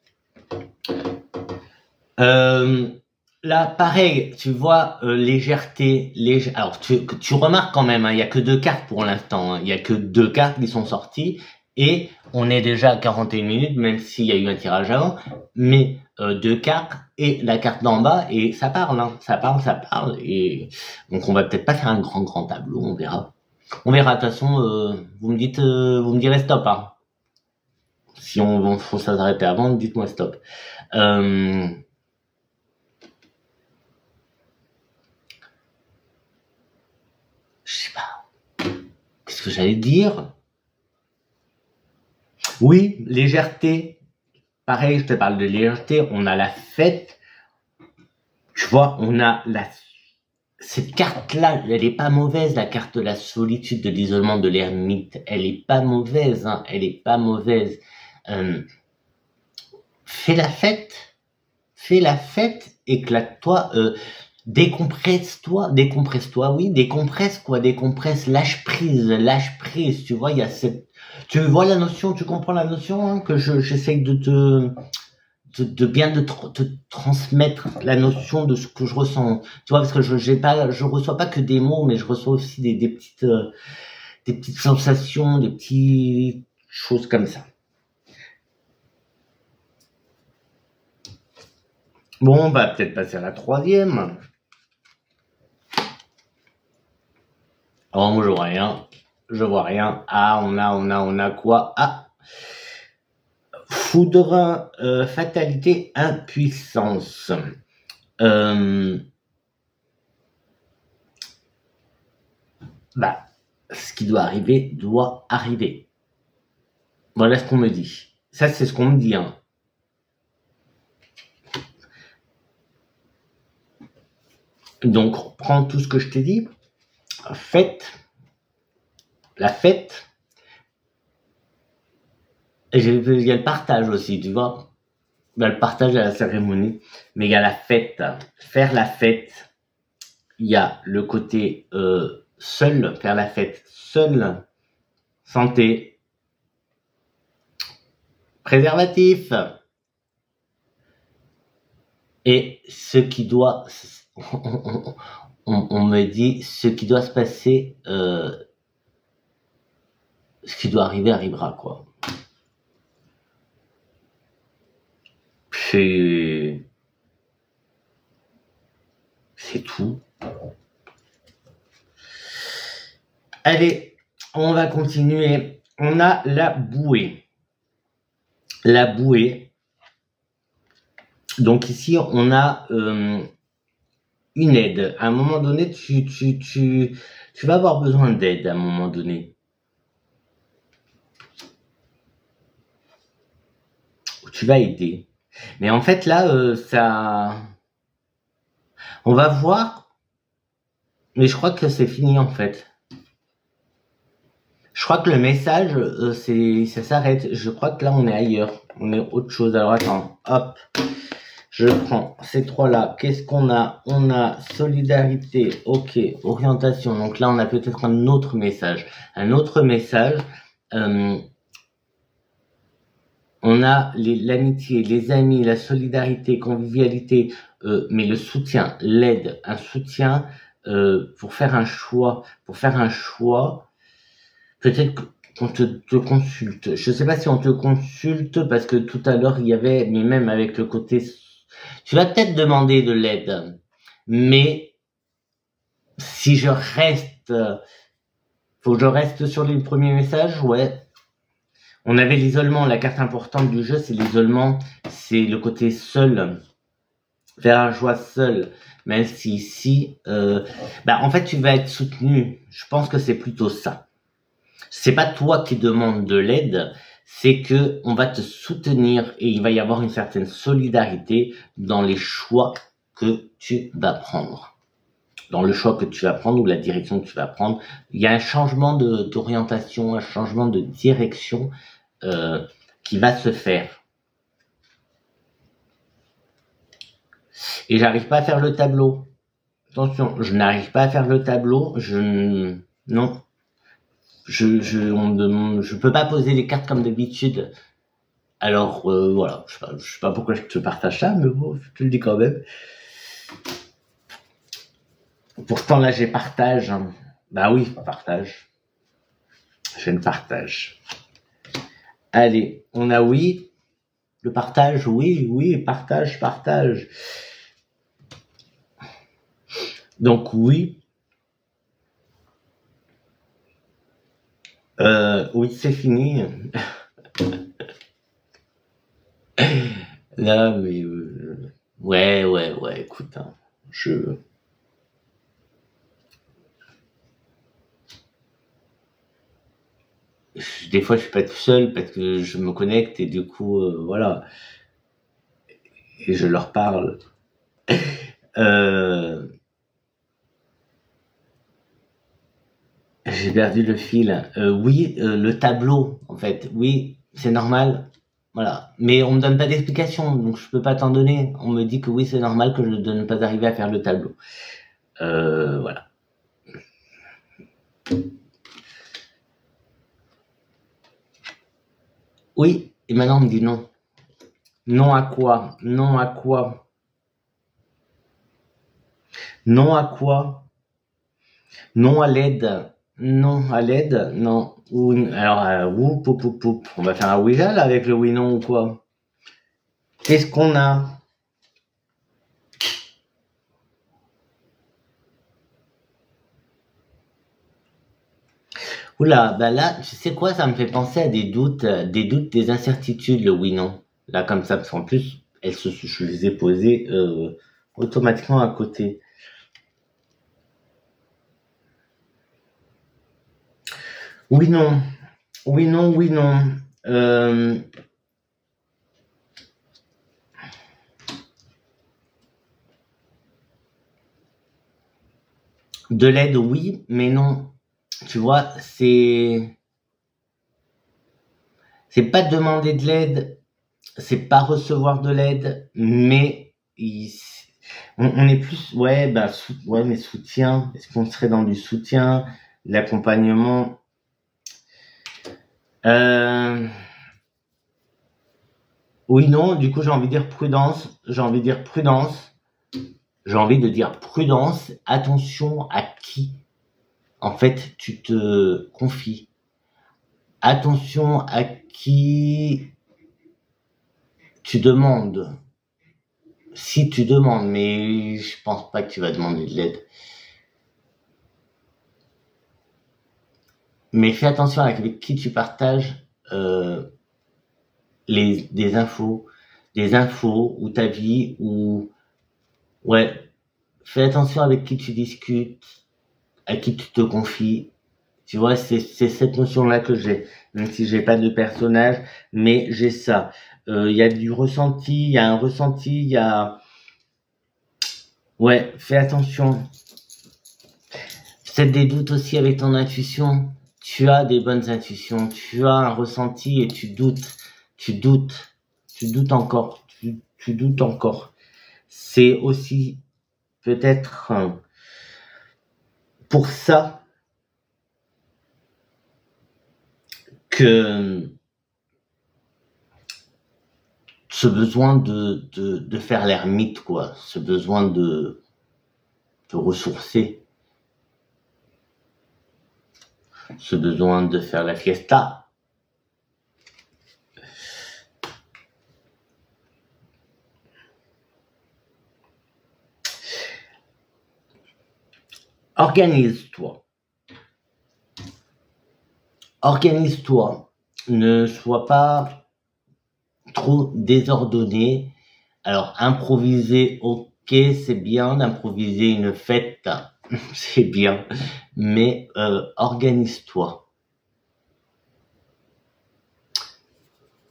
Là, pareil, tu vois, légèreté, alors tu remarques quand même, il y a que 2 cartes pour l'instant, il y a que 2 cartes qui sont sorties, et on est déjà à 41 minutes, même s'il y a eu un tirage avant, mais 2 cartes, et la carte d'en bas, et ça parle, hein, ça parle, et donc on va peut-être pas faire un grand tableau, on verra. On verra, de toute façon, vous me direz stop, hein. Si on faut s'arrêter avant, dites-moi stop. Je sais pas. Qu'est-ce que j'allais dire? Oui, légèreté. Pareil, je te parle de légèreté. On a la fête. Tu vois, on a cette carte-là, elle est pas mauvaise, la carte de la solitude, de l'isolement, de l'ermite. Elle est pas mauvaise, hein. Elle est pas mauvaise. Fais la fête, éclate-toi. Décompresse-toi, oui, décompresse, lâche prise, tu vois, il y a tu vois la notion, tu comprends la notion, hein, que j'essaye de bien te transmettre la notion de ce que je ressens, tu vois, parce que je reçois pas que des mots, mais je reçois aussi des petites sensations, des petites choses comme ça. Bon, on va peut-être passer à la 3e. Oh, moi, je vois rien. Ah, on a quoi? Ah, foudre, fatalité, impuissance. Bah, ce qui doit arriver. Voilà ce qu'on me dit. Ça, c'est ce qu'on me dit, hein. Donc, prends tout ce que je t'ai dit. La fête. Et il y a le partage aussi, tu vois. Il y a le partage à la cérémonie. Mais il y a la fête. Faire la fête. Il y a le côté seul, faire la fête seul. Santé. Préservatif. Et ce qui doit... On me dit ce qui doit se passer, ce qui doit arriver arrivera, quoi. C'est tout. Allez, on va continuer. On a la bouée. La bouée. Donc ici, on a une aide. À un moment donné, tu vas avoir besoin d'aide à un moment donné. Tu vas aider. Mais en fait, là, ça... On va voir. Mais je crois que c'est fini, en fait. Je crois que le message, ça s'arrête. Je crois que là, on est ailleurs. On est autre chose. Alors, attends. Hop. Je prends ces trois-là. Qu'est-ce qu'on a? On a solidarité, ok, orientation. Donc là, on a peut-être un autre message. Un autre message. On a l'amitié, les amis, la solidarité, convivialité, mais le soutien, l'aide, un soutien pour faire un choix. Pour faire un choix, peut-être qu'on te consulte. Je sais pas si on te consulte parce que tout à l'heure il y avait, mais même avec le côté, tu vas peut-être demander de l'aide, mais si je reste, faut que je reste sur les premiers messages, ouais. On avait l'isolement, la carte importante du jeu, c'est l'isolement, c'est le côté seul, faire un choix seul, même si ici, en fait, tu vas être soutenu. Je pense que c'est plutôt ça. C'est pas toi qui demandes de l'aide, c'est que on va te soutenir et il va y avoir une certaine solidarité dans les choix que tu vas prendre. Dans le choix que tu vas prendre ou la direction que tu vas prendre, il y a un changement d'orientation, un changement de direction qui va se faire. Et j'arrive pas à faire le tableau. Attention, je n'arrive pas à faire le tableau. Non. Je peux pas poser les cartes comme d'habitude. Alors voilà, je sais pas pourquoi je te partage ça, mais bon, je te le dis quand même. Pourtant là j'ai partage. Hein. Bah oui, partage. J'ai une partage. Allez, on a oui. Le partage, oui, partage. Donc oui. Oui, c'est fini. Là, mais ouais, écoute, hein, des fois, je suis pas tout seul parce que je me connecte et du coup, voilà, et je leur parle. J'ai perdu le fil. Oui, le tableau, en fait, oui, c'est normal. Voilà. Mais on me donne pas d'explication, donc je peux pas t'en donner. On me dit que oui, c'est normal que je ne dois pas arriver à faire le tableau. Voilà. Oui, et maintenant on me dit non. Non à quoi? Non à quoi? Non à quoi? Non à l'aide. Non à l'aide. Non. Ou, alors, poup. On va faire un Ouija là avec le oui, non ou quoi? Qu'est-ce qu'on a? Oula, bah là, tu sais quoi, ça me fait penser à des doutes, des incertitudes, le oui-non. Là, comme ça, parce qu'en plus, je les ai posées automatiquement à côté. Oui, non. Oui, non. De l'aide, oui, mais non. Tu vois, c'est pas demander de l'aide, c'est pas recevoir de l'aide, mais on est plus, mais soutien. Est-ce qu'on serait dans du soutien, l'accompagnement? Oui, non, du coup, j'ai envie de dire prudence. J'ai envie de dire prudence. Attention à qui, en fait, tu te confies. Attention à qui tu demandes. Si tu demandes, mais je pense pas que tu vas demander de l'aide. Mais fais attention avec qui tu partages des infos ou ta vie ou fais attention avec qui tu discutes, à qui tu te confies. Tu vois, c'est cette notion-là que j'ai, même si j'ai pas de personnage, mais j'ai ça. Il y a du ressenti, il y a un ressenti, il y a... Ouais, fais attention. Peut-être des doutes aussi avec ton intuition. Tu as des bonnes intuitions, tu as un ressenti et tu doutes encore. Tu doutes encore. C'est aussi peut-être pour ça que ce besoin de faire l'ermite, quoi, ce besoin de ressourcer, ce besoin de faire la fiesta. Organise-toi. Organise-toi. Ne sois pas trop désordonné. Alors, improviser, ok, c'est bien. D'improviser une fête, c'est bien. Mais organise-toi.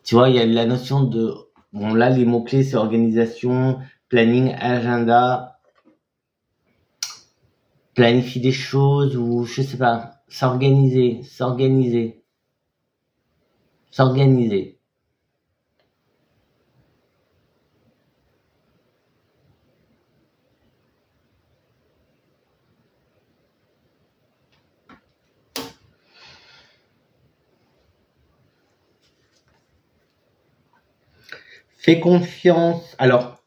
Tu vois, il y a la notion de... Bon, là, les mots-clés, c'est organisation, planning, agenda... Planifier des choses ou je sais pas, s'organiser. Fais confiance. Alors,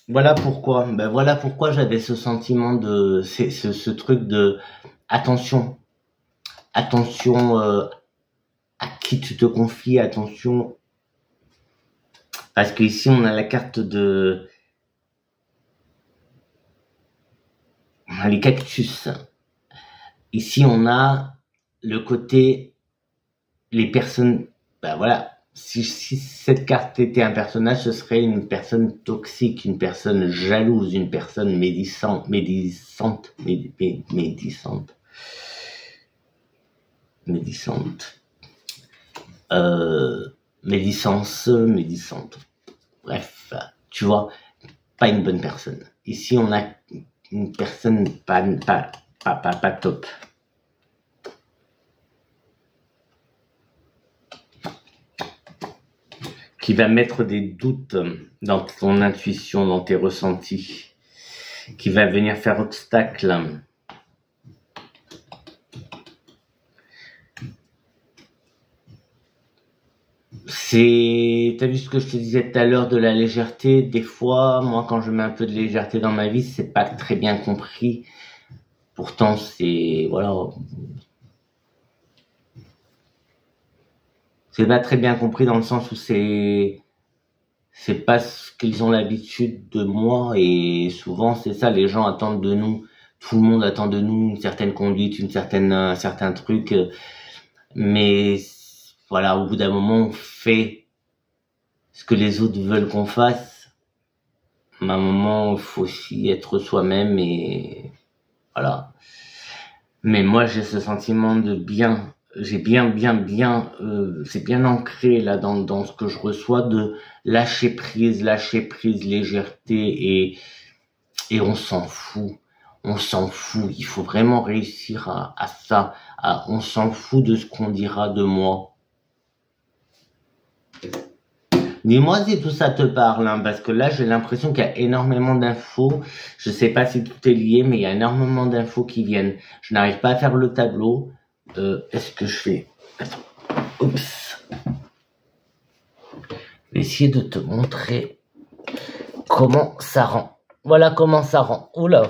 voilà pourquoi. Ben voilà pourquoi j'avais ce sentiment de, ce truc de attention, attention à qui tu te confies, attention, parce qu'ici on a la carte de, on a les cactus. Ici on a le côté, les personnes, ben voilà. Si cette carte était un personnage, ce serait une personne toxique, une personne jalouse, une personne médisante, bref, tu vois, pas une bonne personne. Ici, on a une personne pas top. Qui va mettre des doutes dans ton intuition, dans tes ressentis, qui va venir faire obstacle. T'as vu ce que je te disais tout à l'heure de la légèreté? Des fois, moi, quand je mets un peu de légèreté dans ma vie, c'est pas très bien compris. Pourtant, c'est, voilà. C'est pas très bien compris dans le sens où c'est pas ce qu'ils ont l'habitude de moi, et souvent c'est ça, les gens attendent de nous, tout le monde attend de nous une certaine conduite, un certain truc, mais voilà, au bout d'un moment on fait ce que les autres veulent qu'on fasse. À un moment il faut aussi être soi-même, et voilà. Mais moi j'ai ce sentiment de bien, j'ai c'est bien ancré là dans ce que je reçois, de lâcher prise, légèreté, et on s'en fout. Il faut vraiment réussir à ça, on s'en fout de ce qu'on dira de moi. Dis-moi si tout ça te parle, hein, parce que là j'ai l'impression qu'il y a énormément d'infos. Je sais pas si tout est lié, mais il y a énormément d'infos qui viennent. Je n'arrive pas à faire le tableau. Est-ce que je fais... Attends. Oups. Je vais essayer de te montrer comment ça rend. Voilà comment ça rend. Oula.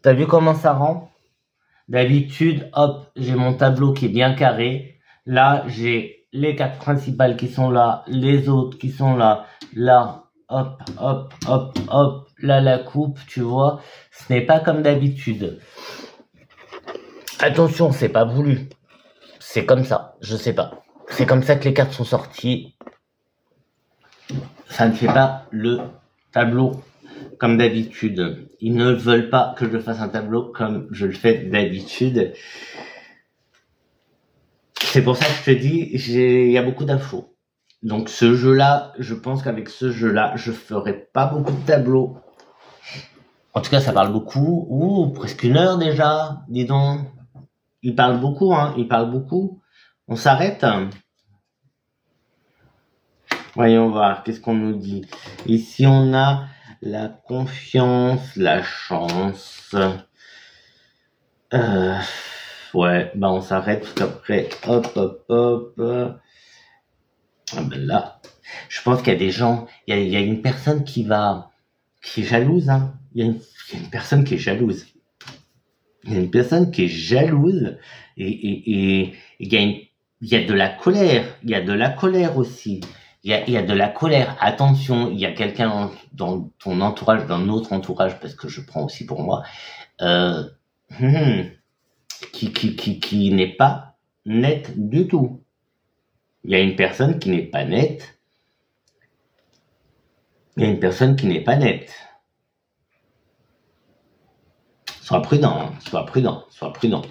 T'as vu comment ça rend? D'habitude, hop, j'ai mon tableau qui est bien carré. Là, j'ai les cartes principales qui sont là, les autres qui sont là, là, hop, hop, hop, hop, là la coupe, tu vois. Ce n'est pas comme d'habitude. Attention, c'est pas voulu. C'est comme ça, je sais pas. C'est comme ça que les cartes sont sorties. Ça ne fait pas le tableau comme d'habitude. Ils ne veulent pas que je fasse un tableau comme je le fais d'habitude. C'est pour ça que je te dis, il y a beaucoup d'infos. Donc ce jeu-là, je pense qu'avec ce jeu-là, je ferai pas beaucoup de tableaux. En tout cas, ça parle beaucoup. Ouh, presque 1 heure déjà, dis donc. Il parle beaucoup, hein, il parle beaucoup. On s'arrête? Voyons voir, qu'est-ce qu'on nous dit? Ici, on a la confiance, la chance. Ouais, bah on s'arrête tout après. Hop, hop, hop. Ah ben là, je pense qu'il y a des gens, il y a une personne qui est jalouse, hein. Il y a une personne qui est jalouse. Il y a une personne qui est jalouse et il y a de la colère. Il y a de la colère aussi. Il y a de la colère. Attention, il y a quelqu'un dans ton entourage, dans notre entourage, parce que je prends aussi pour moi, qui n'est pas net du tout. Il y a une personne qui n'est pas nette. Il y a une personne qui n'est pas nette. Sois prudent, hein. Sois prudent, sois prudent.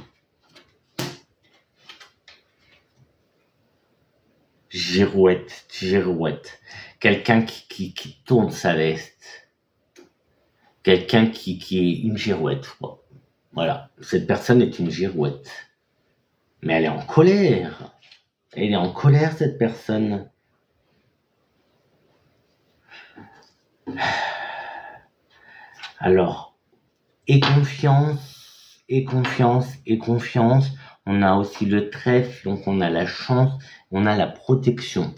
Girouette, girouette. Quelqu'un qui tourne sa veste. Quelqu'un qui est une girouette, quoi. Voilà. Cette personne est une girouette. Mais elle est en colère. Elle est en colère, cette personne. Alors, et confiance, et confiance, et confiance. On a aussi le trèfle, donc on a la chance, on a la protection.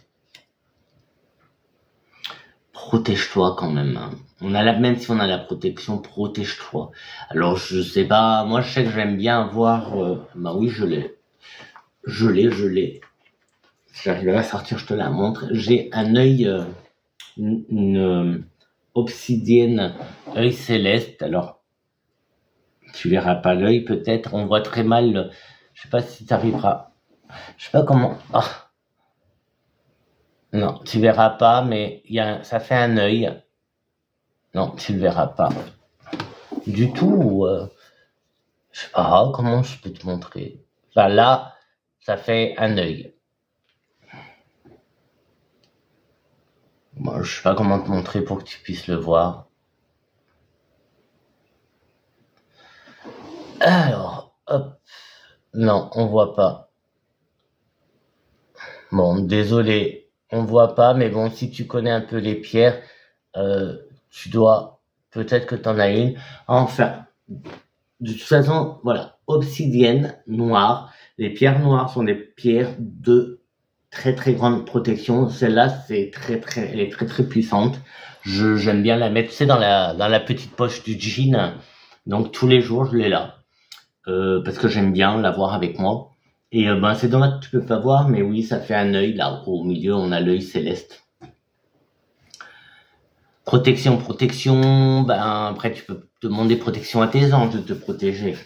Protège-toi quand même. Hein. Même si on a la protection, protège-toi. Alors je sais pas, moi je sais que j'aime bien avoir. Bah oui, je l'ai. J'arriverai à sortir, je te la montre. J'ai un œil, une obsidienne, œil céleste. Alors, tu verras pas l'œil peut-être. On voit très mal. Je sais pas si tu arriveras. Je sais pas comment. Ah. Non, tu verras pas, mais ça fait un œil. Non, tu le verras pas. Du tout. Je sais pas comment je peux te montrer. Enfin, là, ça fait un œil. Bon, je sais pas comment te montrer pour que tu puisses le voir. Alors, hop. Non, on voit pas. Bon, désolé, on voit pas, mais bon, si tu connais un peu les pierres, tu dois, peut-être que t'en as une. Enfin, de toute façon, voilà, obsidienne noire. Les pierres noires sont des pierres de très très grande protection. Celle-là, elle est très très puissante. J'aime bien la mettre, tu sais, dans la petite poche du jean. Donc tous les jours, je l'ai là. Parce que j'aime bien l'avoir avec moi. Et ben c'est dommage que tu peux pas voir, mais oui, ça fait un œil là au milieu, on a l'œil céleste. Protection, ben après tu peux demander protection à tes anges de te protéger.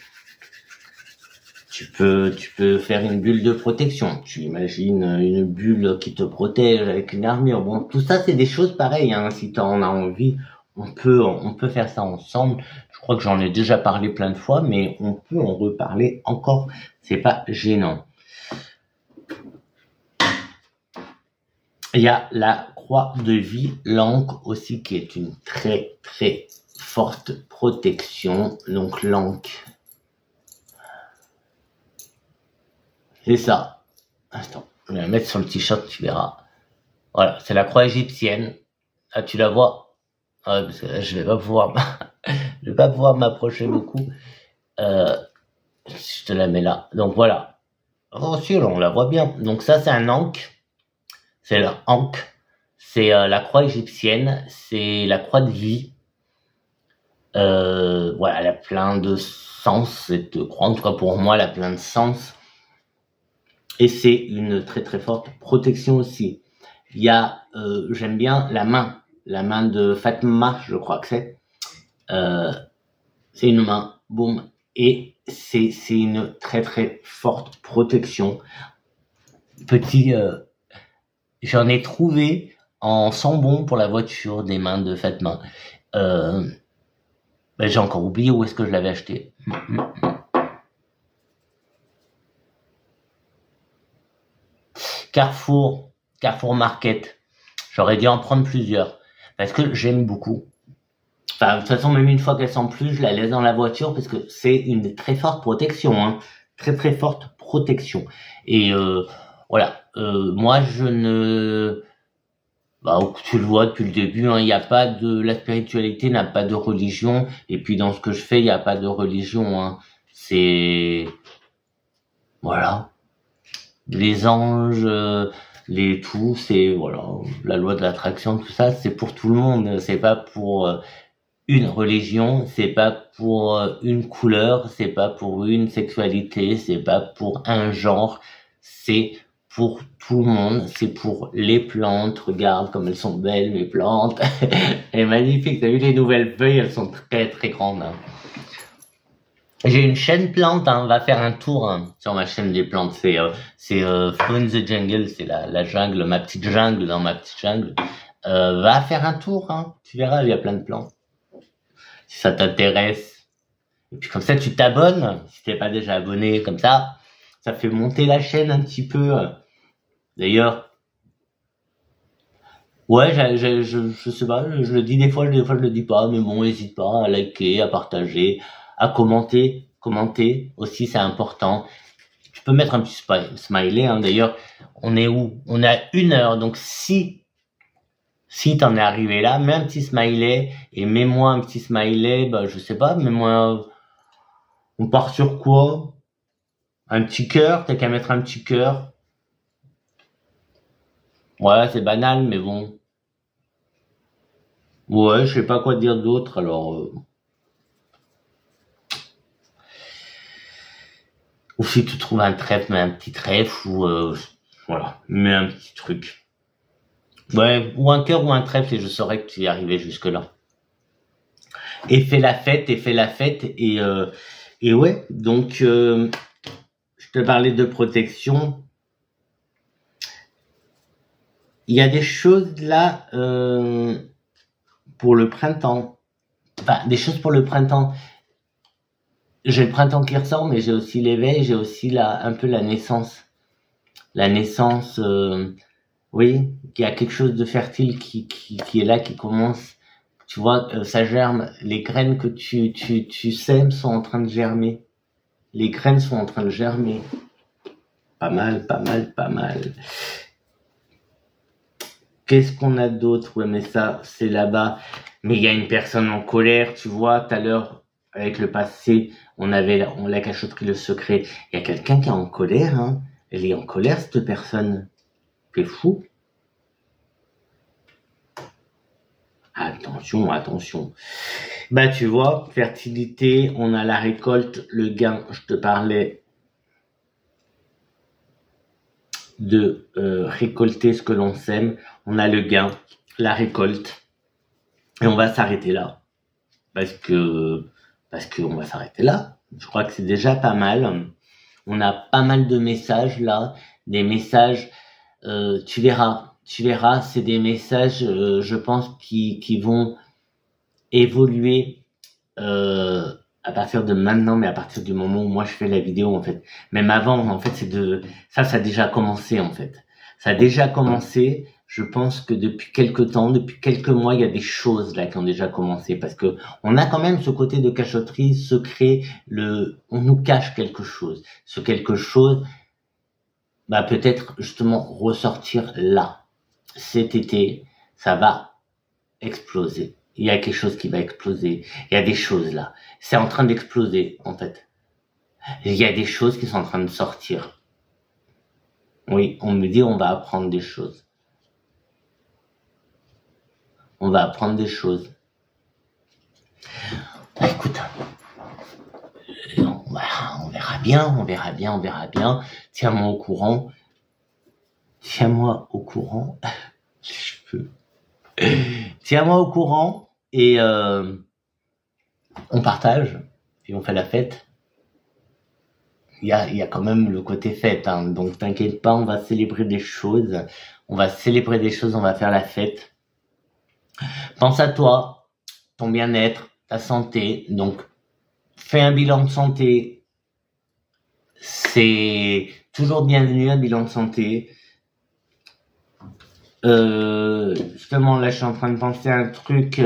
Tu peux faire une bulle de protection. Tu imagines une bulle qui te protège avec une armure. Bon, tout ça c'est des choses pareilles. Hein. Si tu en as envie, on peut faire ça ensemble. Je crois que j'en ai déjà parlé plein de fois, mais on peut en reparler encore. C'est pas gênant. Il y a la croix de vie, l'encre aussi, qui est une très très forte protection. Donc l'encre, c'est ça. Attends, je vais la mettre sur le t-shirt, tu verras. Voilà, c'est la croix égyptienne. Ah, tu la vois? Ah, parce que là, je vais pas pouvoir m'approcher beaucoup. Je te la mets là. Donc voilà. Oh, si, on la voit bien. Donc ça, c'est un ankh. C'est l'ankh. C'est la croix égyptienne. C'est la croix de vie. Voilà, elle a plein de sens, cette croix. En tout cas, pour moi, elle a plein de sens. Et c'est une très très forte protection aussi. Il y a, j'aime bien la main de Fatma, je crois que c'est. C'est une main, boum. Et c'est une très très forte protection. Petit, j'en ai trouvé en sambon pour la voiture des mains de Fatma. Ben, j'ai encore oublié où est-ce que je l'avais acheté. Carrefour Market. J'aurais dû en prendre plusieurs parce que j'aime beaucoup. Enfin, de toute façon, même une fois qu'elles sont plus, je la laisse dans la voiture parce que c'est une très forte protection, hein. Très très forte protection. Et voilà, moi bah, tu le vois depuis le début, hein, il n'y a pas de, la spiritualité n'a pas de religion, et puis dans ce que je fais, il n'y a pas de religion, hein. C'est, voilà. Les anges, les tout, c'est, voilà, la loi de l'attraction, tout ça, c'est pour tout le monde, c'est pas pour une religion, c'est pas pour une couleur, c'est pas pour une sexualité, c'est pas pour un genre, c'est pour tout le monde, c'est pour les plantes. Regarde comme elles sont belles, mes plantes. Elle est magnifique, t'as vu les nouvelles feuilles, elles sont très très grandes, hein. J'ai une chaîne plante, hein. Va faire un tour, hein, sur ma chaîne des plantes. C'est Flow in the Jungle, c'est la jungle, ma petite jungle dans ma petite jungle. Va faire un tour, hein. Tu verras, il y a plein de plantes. Si ça t'intéresse. Et puis comme ça, tu t'abonnes, si t'es pas déjà abonné, comme ça fait monter la chaîne un petit peu. D'ailleurs, ouais, je sais pas, je le dis des fois je le dis pas, mais bon, n'hésite pas à liker, à partager, à commenter. Commenter aussi, c'est important. Tu peux mettre un petit smiley, hein. D'ailleurs, on est où? On est à 1 heure, donc si t'en es arrivé là, mets un petit smiley et mets-moi un petit smiley, bah, je sais pas, mets-moi, on part sur quoi? Un petit cœur, t'as qu'à mettre un petit cœur. Ouais, c'est banal, mais bon. Ouais, je sais pas quoi dire d'autre, alors, ou si tu trouves un trèfle, mets un petit trèfle, ou, voilà, mets un petit truc. Ouais, ou un cœur ou un trèfle, et je saurais que tu y arrivais jusque-là. Et fais la fête, et ouais, donc, je te parlais de protection. Il y a des choses là, pour le printemps. Enfin, des choses pour le printemps. J'ai le printemps qui ressort, mais j'ai aussi l'éveil, j'ai aussi un peu la naissance. La naissance, oui, qu'il y a quelque chose de fertile qui est là, qui commence. Tu vois, ça germe. Les graines que tu sèmes sont en train de germer. Les graines sont en train de germer. Pas mal, pas mal, pas mal. Qu'est-ce qu'on a d'autre? Ouais, mais ça, c'est là-bas. Mais il y a une personne en colère, tu vois, tout à l'heure, avec le passé, on avait la cachotterie, le secret. Il y a quelqu'un qui est en colère, hein. Elle est en colère, cette personne. C'est fou. Attention, attention. Bah, tu vois, fertilité, on a la récolte, le gain. Je te parlais de récolter ce que l'on sème. On a le gain, la récolte. Et on va s'arrêter là. Parce que on va s'arrêter là. Je crois que c'est déjà pas mal. On a pas mal de messages là. Des messages, tu verras, c'est des messages, je pense, qui vont évoluer à partir de maintenant, mais à partir du moment où moi je fais la vidéo, en fait. Même avant, en fait, ça a déjà commencé, en fait. Ça a déjà commencé. Je pense que depuis quelques temps, depuis quelques mois, il y a des choses là qui ont déjà commencé, parce que on a quand même ce côté de cachotterie, secret, on nous cache quelque chose. Ce quelque chose, bah, peut-être justement ressortir là. Cet été, ça va exploser. Il y a quelque chose qui va exploser. Il y a des choses là. C'est en train d'exploser, en fait. Il y a des choses qui sont en train de sortir. Oui, on me dit on va apprendre des choses. On va apprendre des choses. Bah, écoute, on verra bien. Tiens-moi au courant. Si je peux. Tiens-moi au courant et on partage et on fait la fête. Il y a quand même le côté fête, hein, donc t'inquiète pas, on va célébrer des choses. On va faire la fête. Pense à toi, ton bien-être, ta santé. Donc, fais un bilan de santé. C'est toujours bienvenu, un bilan de santé. Justement, là, je suis en train de penser à un truc,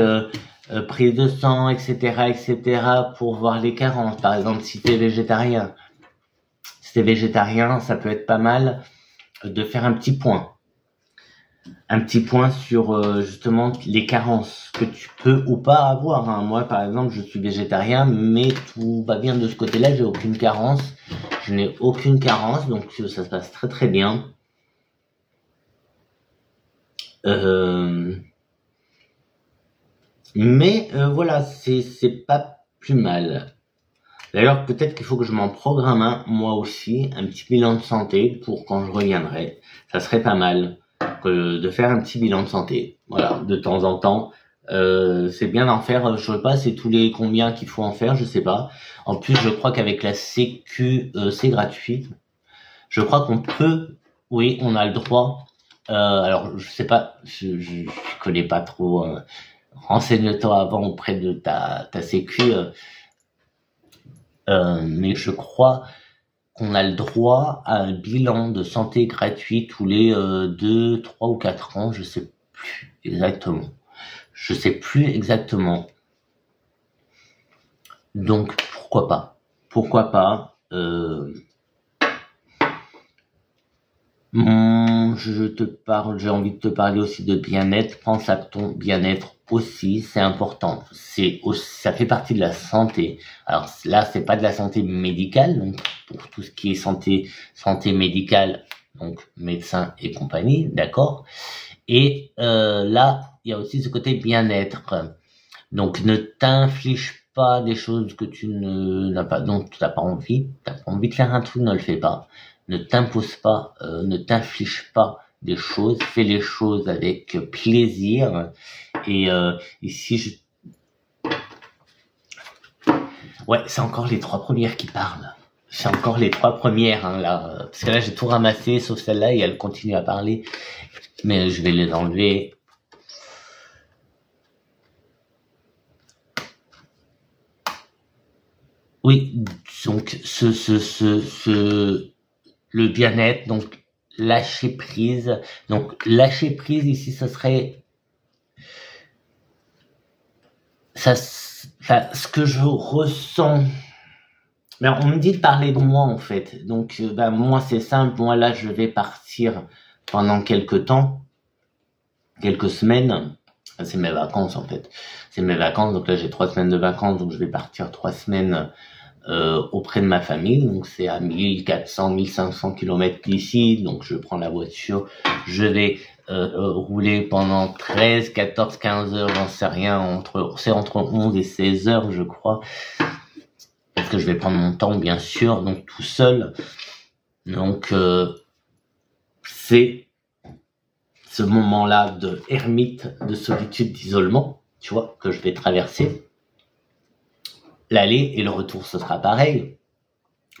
prise de sang, etc., pour voir les carences. Par exemple, si t'es végétarien. Si t'es végétarien, ça peut être pas mal de faire un petit point. un petit point sur justement les carences que tu peux ou pas avoir. Hein. Moi, par exemple, je suis végétarien, mais tout va bien de ce côté-là. J'ai aucune carence. Je n'ai aucune carence, donc ça se passe très très bien. Mais voilà, c'est pas plus mal. D'ailleurs, peut-être qu'il faut que je m'en programme un, moi aussi, un petit bilan de santé pour quand je reviendrai. Ça serait pas mal de faire un petit bilan de santé. Voilà, de temps en temps. C'est bien d'en faire, je sais pas, c'est tous les combien qu'il faut en faire, je sais pas. En plus, je crois qu'avec la Sécu, c'est gratuit. Je crois qu'on peut, oui, on a le droit. Alors, je sais pas, je connais pas trop. Renseigne-toi avant auprès de ta Sécu. Mais je crois qu'on a le droit à un bilan de santé gratuit tous les 2, 3 ou 4 ans, je sais plus exactement. Je sais plus exactement. Donc pourquoi pas? Pourquoi pas? J'ai envie de te parler aussi de bien-être. Pense à ton bien-être aussi, c'est important. Ça fait partie de la santé. Alors là, c'est pas de la santé médicale, donc pour tout ce qui est santé médicale, donc médecin et compagnie, d'accord. Et là, il y a aussi ce côté bien-être. Donc ne t'inflige pas des choses que tu n'as pas, dont tu n'as pas envie. T'as pas envie de faire un truc, ne le fais pas. Ne t'impose pas, ne t'inflige pas des choses, fais les choses avec plaisir. Et ici, ouais, c'est encore les 3 premières qui parlent. C'est encore les 3 premières, hein, là. Parce que là, j'ai tout ramassé, sauf celle-là, et elle continue à parler. Mais je vais les enlever. Oui, donc le bien-être, donc lâcher prise. Donc lâcher prise ici, ça serait ce que je ressens. Mais on me dit de parler de moi en fait. Donc moi c'est simple. Moi là je vais partir pendant quelques temps, quelques semaines. C'est mes vacances en fait. C'est mes vacances. Donc là j'ai 3 semaines de vacances. Donc je vais partir 3 semaines. Auprès de ma famille, donc c'est à 1400, 1500 km d'ici, donc je prends la voiture, je vais rouler pendant 13, 14, 15 heures, j'en sais rien, c'est entre 11 et 16 heures je crois, parce que je vais prendre mon temps bien sûr, donc tout seul, donc c'est ce moment-là de ermite, de solitude, d'isolement, tu vois, que je vais traverser. L'aller et le retour, ce sera pareil.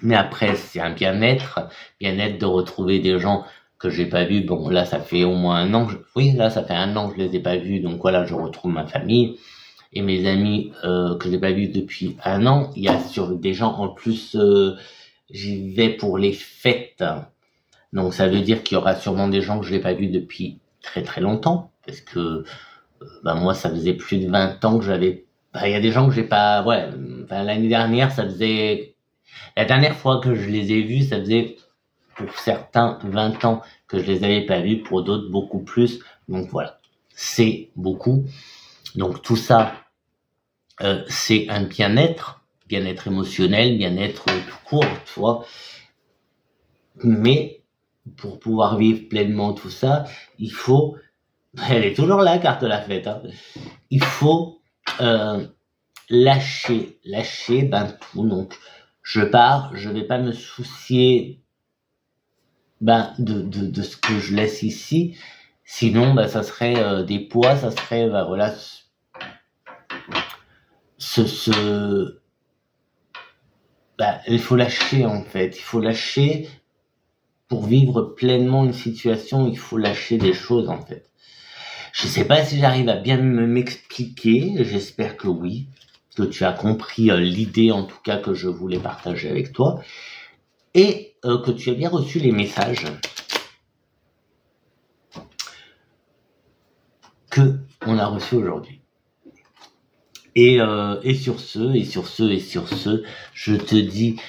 Mais après, c'est un bien-être de retrouver des gens que j'ai pas vus. Bon, là, ça fait au moins 1 an. Oui, là, ça fait 1 an que je les ai pas vus. Donc voilà, je retrouve ma famille et mes amis que j'ai pas vus depuis 1 an. Il y a sur des gens en plus, j'y vais pour les fêtes. Donc ça veut dire qu'il y aura sûrement des gens que je n'ai pas vus depuis très très longtemps, parce que moi, ça faisait plus de 20 ans que j'avais. Il y a des gens que j'ai pas. Ouais. L'année dernière, ça faisait. La dernière fois que je les ai vus, ça faisait pour certains 20 ans que je les avais pas vus, pour d'autres beaucoup plus. Donc voilà, c'est beaucoup. Donc tout ça, c'est un bien-être émotionnel, bien-être tout court, tu vois. Mais pour pouvoir vivre pleinement tout ça, il faut. Elle est toujours là, carte de la fête. Hein. Il faut lâcher tout. Donc je pars, je vais pas me soucier de ce que je laisse ici, sinon ça serait des poids, ça serait voilà il faut lâcher en fait, il faut lâcher pour vivre pleinement une situation, il faut lâcher des choses en fait. Je sais pas si j'arrive à bien m'expliquer, j'espère que oui, que tu as compris l'idée en tout cas que je voulais partager avec toi, et que tu as bien reçu les messages que on a reçus aujourd'hui. Et sur ce, je te dis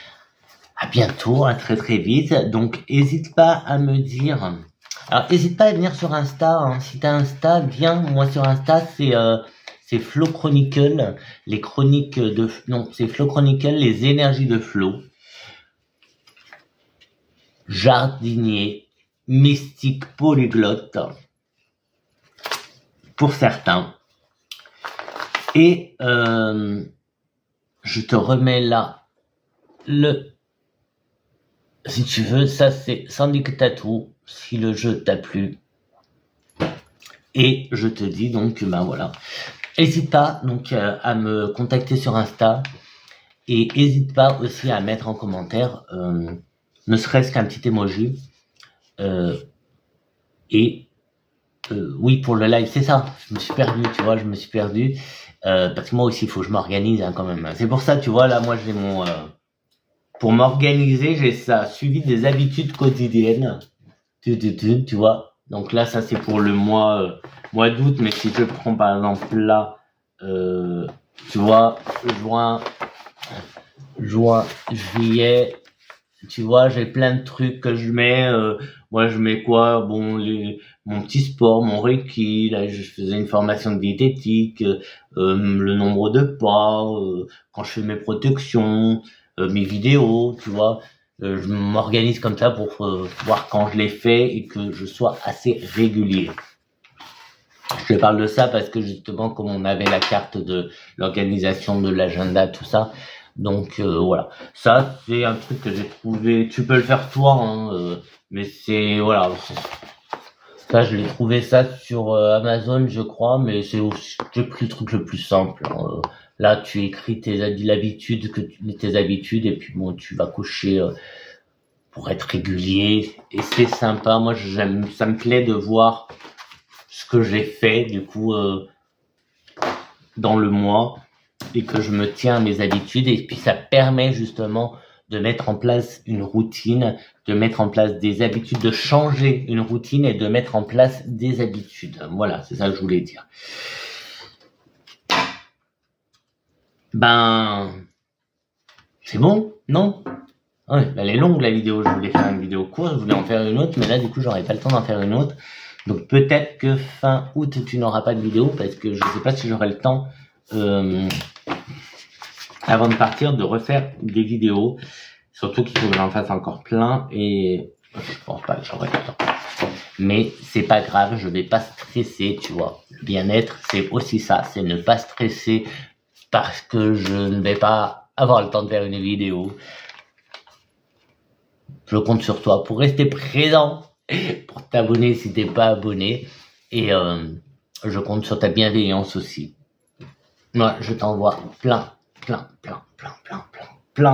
à bientôt, à très très vite. Donc, n'hésite pas à me dire. Alors, n'hésite pas à venir sur Insta, hein. Si t'as Insta, viens. Moi, sur Insta, c'est Flow Chronicle, les chroniques de... Non, c'est Flow Chronicle, les énergies de Flow. Jardinier, mystique, polyglotte, pour certains. Et je te remets là si tu veux, ça c'est Sandic Tattoo, si le jeu t'a plu. Et je te dis donc, ben voilà, n'hésite pas donc à me contacter sur Insta, et n'hésite pas aussi à mettre en commentaire ne serait-ce qu'un petit emoji. Oui, pour le live, c'est ça. Je me suis perdu, tu vois, je me suis perdu. Parce que moi aussi, il faut que je m'organise hein, quand même. C'est pour ça, tu vois, là, moi, j'ai mon... pour m'organiser, j'ai ça, suivi des habitudes quotidiennes. Tu vois. Donc là, ça, c'est pour le mois d'août. Mais si je prends, par exemple, là, tu vois, juin, juillet... Tu vois, j'ai plein de trucs que je mets. Moi, je mets quoi? Bon, mon petit sport, mon Reiki. Là, je faisais une formation de diététique. Le nombre de pas. Quand je fais mes protections, mes vidéos, tu vois. Je m'organise comme ça pour voir quand je les fais et que je sois assez régulier. Je te parle de ça parce que justement, comme on avait la carte de l'organisation de l'agenda, tout ça. Donc voilà, ça c'est un truc que j'ai trouvé, tu peux le faire toi, hein, mais c'est, voilà, ça je l'ai trouvé ça sur Amazon je crois, mais j'ai pris le truc le plus simple. Là tu écris tes habitudes et puis bon tu vas cocher pour être régulier, et c'est sympa. Moi j'aime, ça me plaît de voir ce que j'ai fait du coup dans le mois, et que je me tiens à mes habitudes, et puis ça permet justement de mettre en place une routine, de mettre en place des habitudes, de changer une routine et de mettre en place des habitudes. Voilà, c'est ça que je voulais dire. Ben, c'est bon, non? Ouais, elle est longue la vidéo, je voulais faire une vidéo courte, je voulais en faire une autre, mais là du coup j'aurais pas le temps d'en faire une autre. Donc peut-être que fin août tu n'auras pas de vidéo, parce que je sais pas si j'aurai le temps avant de partir de refaire des vidéos, surtout qu'il faut que j'en fasse encore plein, et je pense pas que j'aurai le temps. Mais c'est pas grave, je vais pas stresser, tu vois. Le bien-être, c'est aussi ça, c'est ne pas stresser parce que je ne vais pas avoir le temps de faire une vidéo. Je compte sur toi pour rester présent, pour t'abonner si t'es pas abonné, et je compte sur ta bienveillance aussi. Moi, je t'envoie plein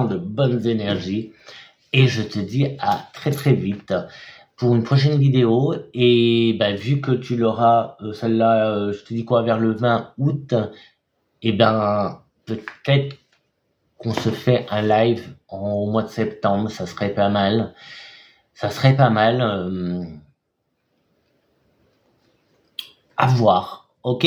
de bonnes énergies, et je te dis à très très vite pour une prochaine vidéo. Et ben, vu que tu l'auras, celle-là, je te dis quoi, vers le 20 août, et ben peut-être qu'on se fait un live au mois de septembre, ça serait pas mal. Ça serait pas mal à voir, ok?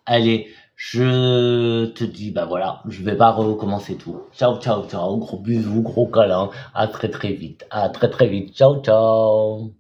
Allez, je te dis, bah voilà, je vais pas recommencer tout. Ciao, ciao, ciao, gros bisous, gros câlin, à très très vite, ciao, ciao.